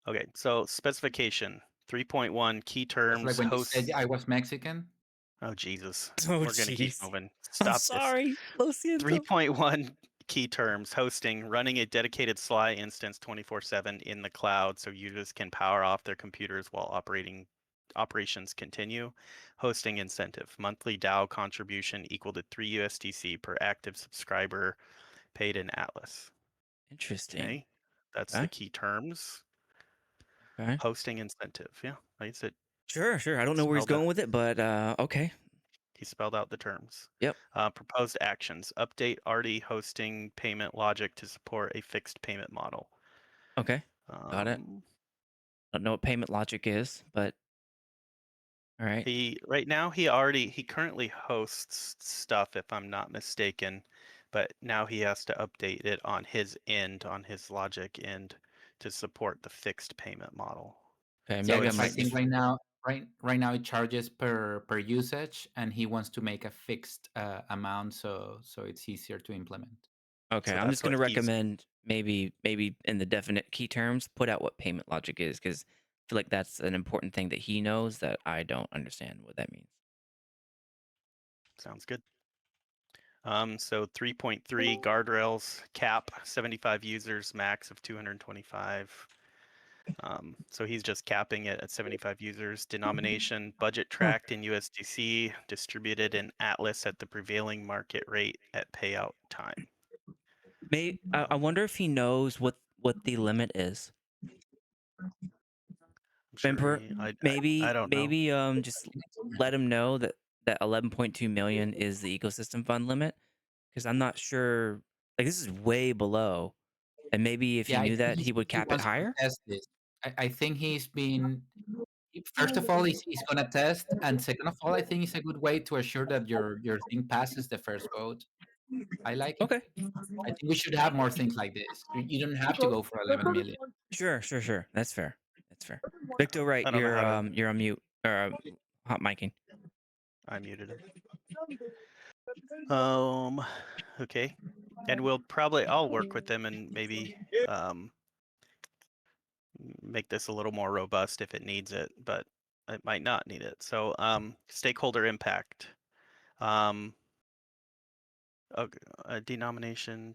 Okay, so specification 3.1 key That's like terms when you said hosts. I was Mexican. Oh Jesus, Oh we're gonna keep jeez. moving. I'm Stop this. sorry. Lo siento. 3.1 key terms hosting, running a dedicated Sly instance 24/7 in the cloud so users can power off their computers while operations continue. Hosting incentive, monthly DAO contribution equal to 3 USDC per active subscriber paid in Atlas. Interesting. Okay, that's the Okay. key terms. Okay. Hosting incentive. Yeah, like I said, Sure, sure. I don't know where he's spelled out, going with it, but okay. he spelled out the terms. Yep. Proposed actions, update RD hosting payment logic to support a fixed payment model. Okay. Got it. Um, Don't know what payment logic is, but all right. he right now he currently hosts stuff if I'm not mistaken, but now he has to update it on his end, on his logic end to support the fixed payment model. Okay, Yeah, So maybe I because I might it's think just right now it charges per usage, and he wants to make a fixed amount, so it's easier to implement. okay, so I'm that's just what gonna he's recommend maybe in the definite key terms, put out what payment logic is, because I feel like that's an important thing that he knows that I don't understand what that means. sounds good. So 3.3 guardrails cap 75 users, max of 225. So he's just capping it at 75 users. Denomination, budget tracked in USDC, distributed in Atlas at the prevailing market rate at payout time. I wonder if he knows what the limit is. I'm sure Emperor, I don't know. maybe just let him know that 11.2 million is the ecosystem fund limit, because I'm not sure. Like this is way below, and maybe if he Yeah, I knew think that, he would he cap it wants to higher. test this. I think first of all, he's gonna test, and second of all, I think it's a good way to assure that your thing passes the first vote. I like it. Okay. I think we should have more things like this. You don't have to go for 11 million. Sure. That's fair. That's fair. Victor, right? I don't know how to. You're on mute or hot micing. I muted him. Okay, and I'll work with them and maybe um make this a little more robust if it needs it, but it might not need it. So stakeholder impact. Um, a denomination.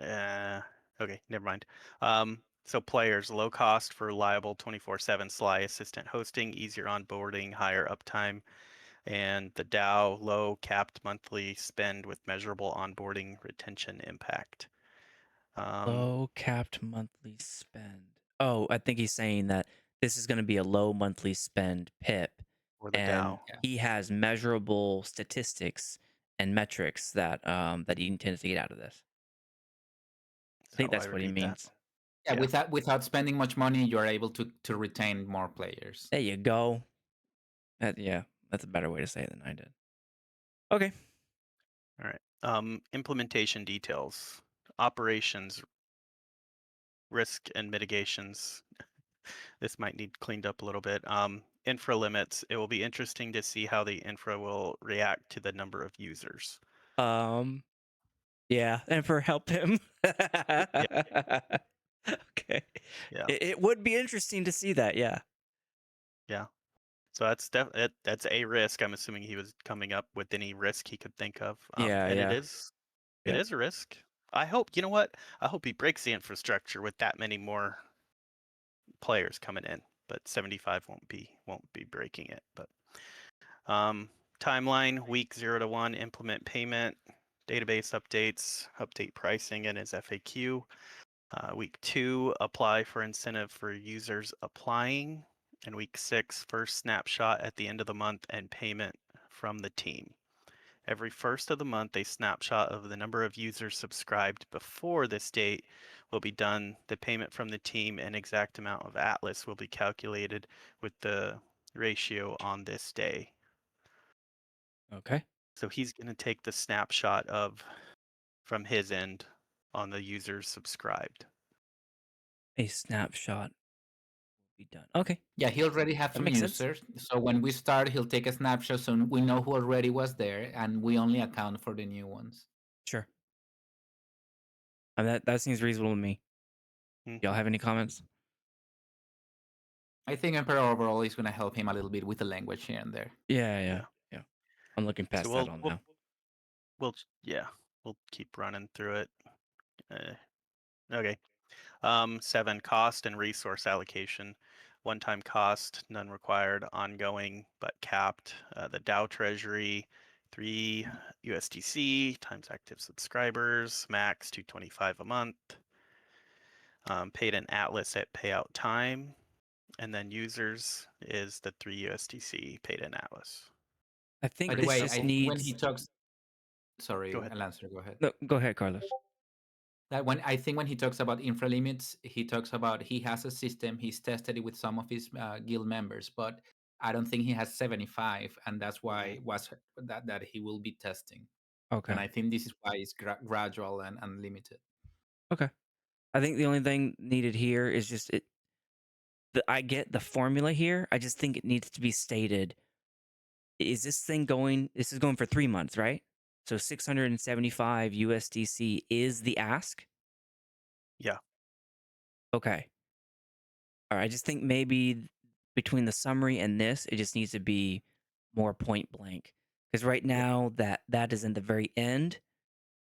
Okay, never mind. So players, low cost for reliable 24/7 Sly assistant hosting, easier onboarding, higher uptime, and the DAO, low capped monthly spend with measurable onboarding retention impact. Low capped monthly spend. Oh, I think he's saying that this is going to be a low monthly spend PIP, For the and DAO. Yeah. he has measurable statistics and metrics that that he intends to get out of this. I That's think how I that's what he read that. means. Yeah, Yeah. without spending much money, you're able to retain more players. There you go. Yeah, that's a better way to say it than I did. Okay. All right. Implementation details, operations, risk and mitigations. This might need cleaned up a little bit. Infra limits. It will be interesting to see how the infra will react to the number of users. Yeah, and for help him. Yeah. Okay. Yeah. It would be interesting to see that. Yeah. Yeah. So that's a risk. I'm assuming he was coming up with any risk he could think of. Yeah. And it Yeah. is Yep. a risk. I hope, you know what? I hope he breaks the infrastructure with that many more players coming in, but 75 won't be breaking it. But timeline week 0 to 1, implement payment, database updates, update pricing and his FAQ. Week 2, apply for incentive for users applying. And week 6, first snapshot at the end of the month and payment from the team. Every first of the month, a snapshot of the number of users subscribed before this date will be done. The payment from the team and exact amount of Atlas will be calculated with the ratio on this day. Okay. So he's going to take the snapshot from his end on the users subscribed. A snapshot will be done. Okay. Yeah, he already have That some makes sense. users. So when we start, he'll take a snapshot so we know who already was there, and we only account for the new ones. Sure. That seems reasonable to me. Y'all Mhm. have any comments? I think Emperor overall is going to help him a little bit with the language here and there. Yeah. Yeah. Yeah. Yeah. I'm looking So past that all now. we'll keep running through it. Okay. 7, cost and resource allocation. One-time cost, none required. Ongoing, but capped. The DAO treasury, 3 USDC times active subscribers, max 225 a month. Paid in Atlas at payout time. And then users is the 3 USDC paid in Atlas. I By think the this way, just when he needs. talks, Go sorry, ahead. Lancer, go ahead. No, go ahead, Carlos. That when he talks about infra limits, he talks about he has a system. He's tested it with some of his guild members, but I don't think he has 75, and that's why was that he will be testing. Okay. And I think this is why it's gradual and unlimited. Okay. I think the only thing needed here is just it. I get the formula here. I just think it needs to be stated. Is this thing going? This is going for 3 months, right? So 675 USDC is the ask. Yeah. Okay. All right. I just think maybe between the summary and this, it just needs to be more point blank. Because right Yep. now that is in the very end,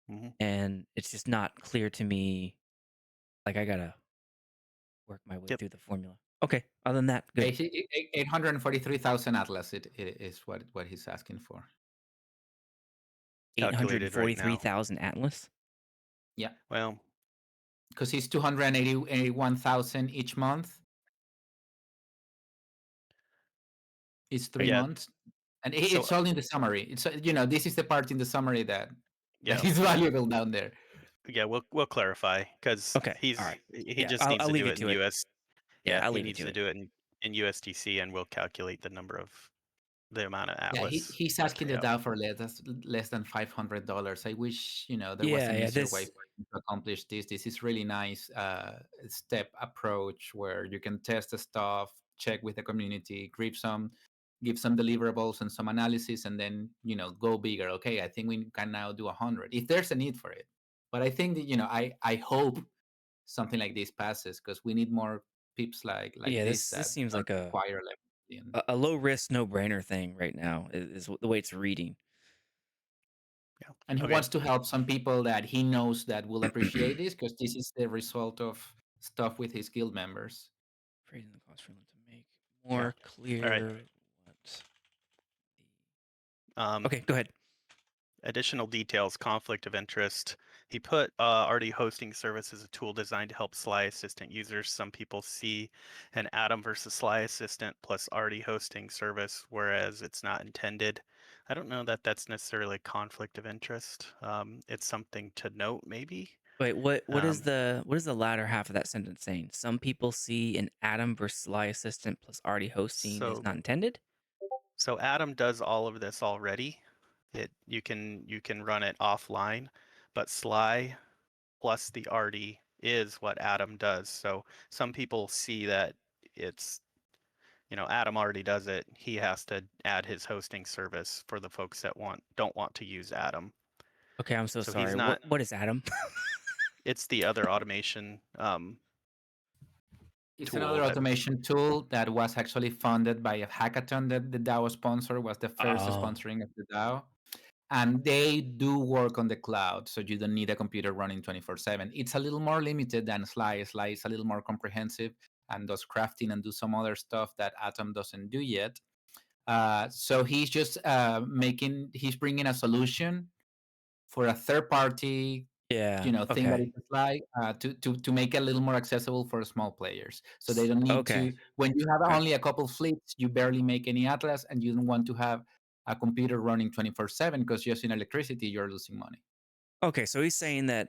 hmm and it's just not clear to me. Like I gotta work my way Yep. through the formula. Okay. Other than that, good. 843,000 Atlas it is what he's asking for. Calculated right now. 843,000 Atlas. Yeah, Well, because he's 281,000 each month. It's 3 yeah. months, and So it's all in the summary. It's this is the part in the summary that yeah, is valuable down there. yeah. We'll clarify because Okay. All right. he Yeah. just I'll needs to leave do you it in to it. US. Yeah. Yeah, I'll he leave you needs to to it. do it in USDC, and we'll calculate the amount of Yeah, Atlas. he's asking the DAO for less than $500. I wish there was Yeah. an Yeah. easier way This. for him to accomplish this. This is really nice step approach where you can test the stuff, check with the community, give some deliverables and some analysis, and then go bigger. Okay, I think we can now do 100 if there's a need for it. But I think that I hope something like this passes because we need more pips like Yeah. this This that seems don't like a require level. a low risk, no brainer thing right now. Is the way it's reading. Yeah. And he Okay. wants to help some people that he knows that will appreciate this because this is the result of stuff with his guild members. Phrasing the cost for them to make Yeah. more All right. clear. What? Um, Okay. Go ahead. Additional details, conflict of interest. He put RD hosting service as a tool designed to help Sly Assistant users. Some people see an Atom versus Sly Assistant plus RD hosting service, whereas it's not intended. I don't know that that's necessarily a conflict of interest. It's something to note, maybe. Wait, what is Um, the latter half of that sentence saying? Some people see an Atom versus Sly Assistant plus already hosting is so not intended. so Atom does all of this already. You can run it offline, but Sly plus the arty is what Atom does. So some people see that it's, Atom already does it. He has to add his hosting service for the folks that don't want to use Atom. Okay, I'm so So he's sorry. not. What is Atom? It's the other automation It's tool another that. automation tool that was actually funded by a hackathon that the DAO sponsor was the first Oh, sponsoring of the DAO. And they do work on the cloud, so you don't need a computer running 24/7. It's a little more limited than Sly. Sly is a little more comprehensive and does crafting and do some other stuff that Atom doesn't do yet. So he's just he's bringing a solution for a third party, yeah. thing that Okay. is like to make it a little more accessible for small players. So they don't need Okay. to. When you have Okay. only a couple fleets, you barely make any Atlas, and you don't want to have a computer running 24/7 because just in electricity you're losing money. Okay. So he's saying that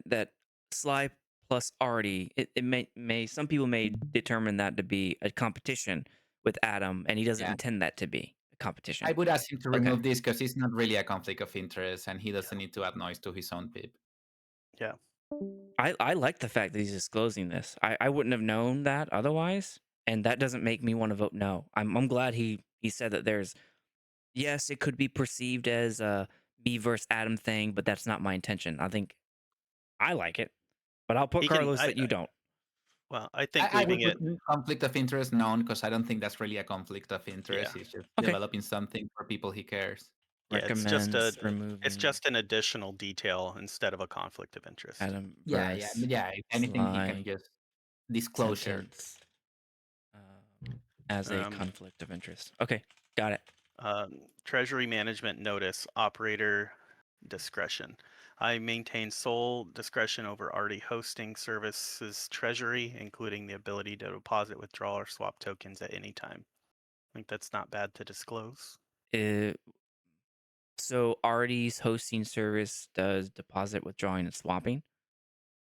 Sly plus Artie, it may some people may determine that to be a competition with Atom, and he doesn't Yeah. intend that to be a I competition. would ask him to Okay. remove this because it's not really a conflict of interest, and he doesn't need to add noise to his own pip. Yeah. I like the fact that he's disclosing this. I wouldn't have known that otherwise, and that doesn't make me want to vote no. I'm glad he said that there's yes, it could be perceived as a me versus Adam thing, but that's not my intention. I think I like it, but I'll put He can. Carlos that you don't. Well, I think I leaving would put it. conflict of interest known because I don't think that's really a conflict of Yeah. interest. He's just Okay. developing something for people he cares. Yeah. Recommends It's removing just an additional detail instead of a conflict of interest. Adam Yeah, yeah, versus yeah. If anything, he can Sly just disclosure. sentence as a Um, conflict of interest. Okay, got it. Treasury management notice, operator discretion. I maintain sole discretion over already hosting services treasury, including the ability to deposit, withdraw, or swap tokens at any time. I think that's not bad to disclose. Uh, so Artie's hosting service does deposit, withdrawing, and swapping.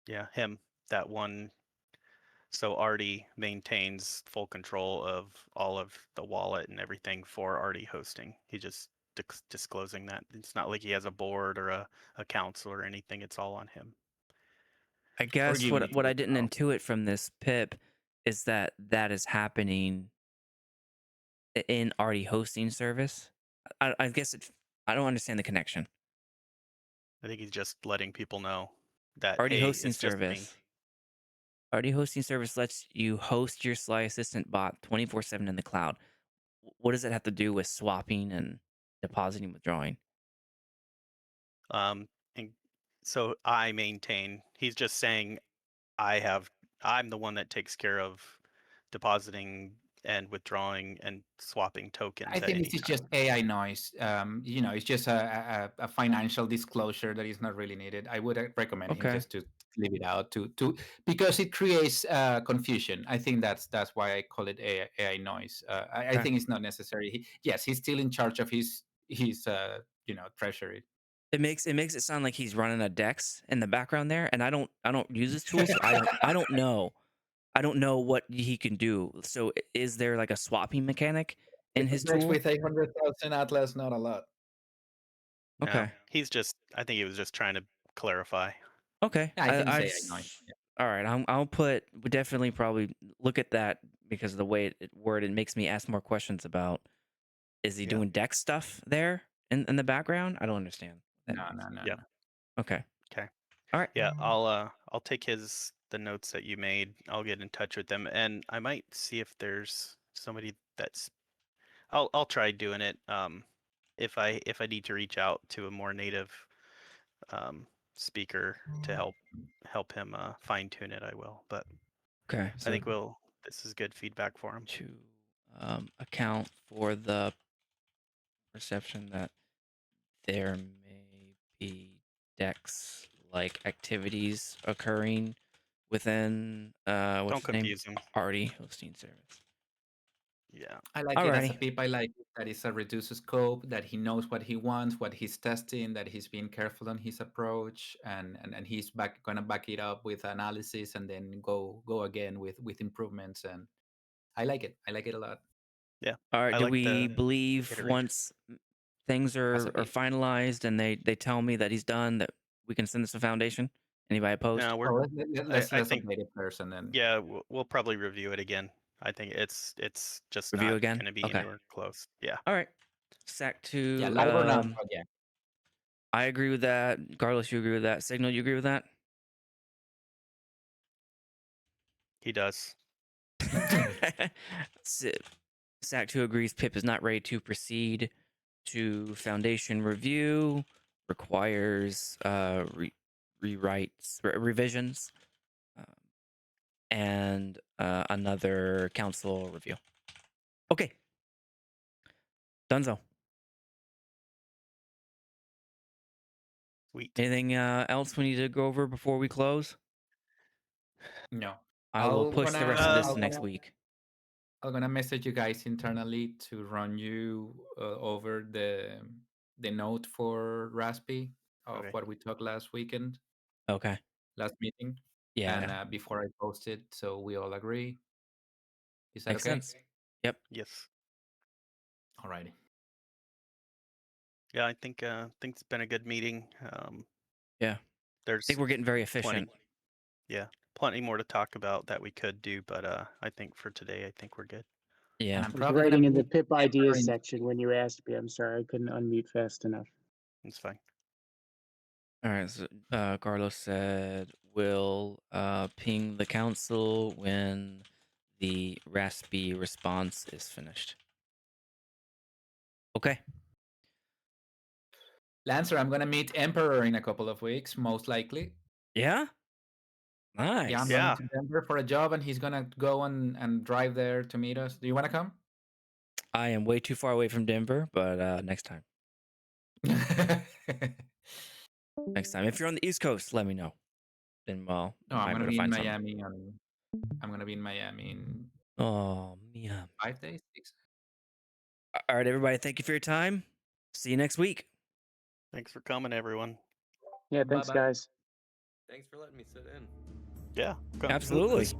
Yeah, him, that one. So Artie maintains full control of all of the wallet and everything for Artie hosting. He just disclosing that. It's not like he has a board or a council or anything. It's all on him. I Or guess you need what to I didn't know. intuit from this pip is that that is happening in Artie hosting service. I guess I don't understand the connection. I think he's just letting people know that, Artie hey, hosting it's just me. service. Artie hosting service lets you host your Sly Assistant bot 24/7 in the cloud. What does it have to do with swapping and depositing, withdrawing? Um, and so I maintain. He's just saying I have. I'm the one that takes care of depositing and withdrawing and swapping I tokens at think any this is time. just AI noise. It's just a financial disclosure that is not really needed. I would recommend him Okay. just to leave it out to because it creates confusion. I think that's why I call it AI noise. I Okay. think it's not necessary. Yes, he's still in charge of his treasury. It makes it sound like he's running a Dex in the background there, and I don't use this tool, so I don't know. I don't know what he can do. So is there like a swapping mechanic in his tool? With 800,000 Atlas, not a lot. No, Okay. he's just. I think he was just trying to clarify. Okay. I think it's AI noise. Yeah. All right. I'll put we definitely probably look at that because of the way it worded makes me ask more questions about is he Yeah. doing Dex stuff there in the background? I don't understand what that No, means. no, no, Yeah. no. Okay. Okay. All right. Yeah. I'll take the notes that you made. I'll get in touch with them, and I might see if there's somebody that's. I'll try doing it. If I need to reach out to a more native um, speaker to help him fine tune it, I will. But Okay. I So think this is good feedback for him. to account for the perception that there may be Dex like activities occurring within what's Don't his name? confuse him. Artie hosting service. Yeah. I like it as a Alrighty. pip. I like it that it's a reduced scope, that he knows what he wants, what he's testing, that he's being careful on his approach, and he's gonna back it up with analysis and then go again with improvements. And I like it. I like it a lot Yeah. All right. I Do like we the believe iteration. once things as a are pip. finalized and they tell me that he's done that we can send this to foundation? Anybody opposed? No, Oh, we're. I let's think. update it first, and then Yeah, we'll probably review it again. I think it's just Review not again? going to be Okay. anywhere close. Yeah. All right. Sack yeah, 2. live or not, but yeah. I agree with that. Carlos, you agree with that. Signal, you agree with that? He does. Sack 2 agrees Pip is not ready to proceed to foundation review, requires revisions, um, and another council review. Okay. Dunzo. Sweet. Anything else we need to go over before we close? No, I will push the rest of this to next week. I'm gonna message you guys internally to run you over the note for Raspi of Okay. what we talked last weekend, Okay. last meeting, Yeah. and before I post it, so we all agree. Is that Makes okay? sense. Yep. Yes. Alrighty. Yeah, I think it's been a good meeting. Yeah. I There's think we're getting very plenty. efficient. Yeah, plenty more to talk about that we could do, but I think for today, I think we're good. Yeah. And I'm I was probably gonna writing in the meet pip Emperor ideas in section when you asked me. I'm sorry, I couldn't unmute fast enough. It's fine. All right. So Carlos said we'll ping the council when the Raspy response is finished. Okay. Lancer. I'm gonna meet Emperor in a couple of weeks, most likely. Yeah. Nice. Yeah, I'm Yeah. going to Denver for a job, and he's gonna go and drive there to meet us. Do you want to come? I am way too far away from Denver, but next time. Next time. If you're on the East Coast, let me know. Then well, No, I I'm might be gonna able to be in find something. Miami I'm gonna be in Miami in Oh, yeah. 5 days, 6. All right, everybody. Thank you for your time. See you next week. Thanks for coming, everyone. Yeah, thanks, Bye-bye. guys. Thanks for letting me sit in. Yeah. Absolutely. This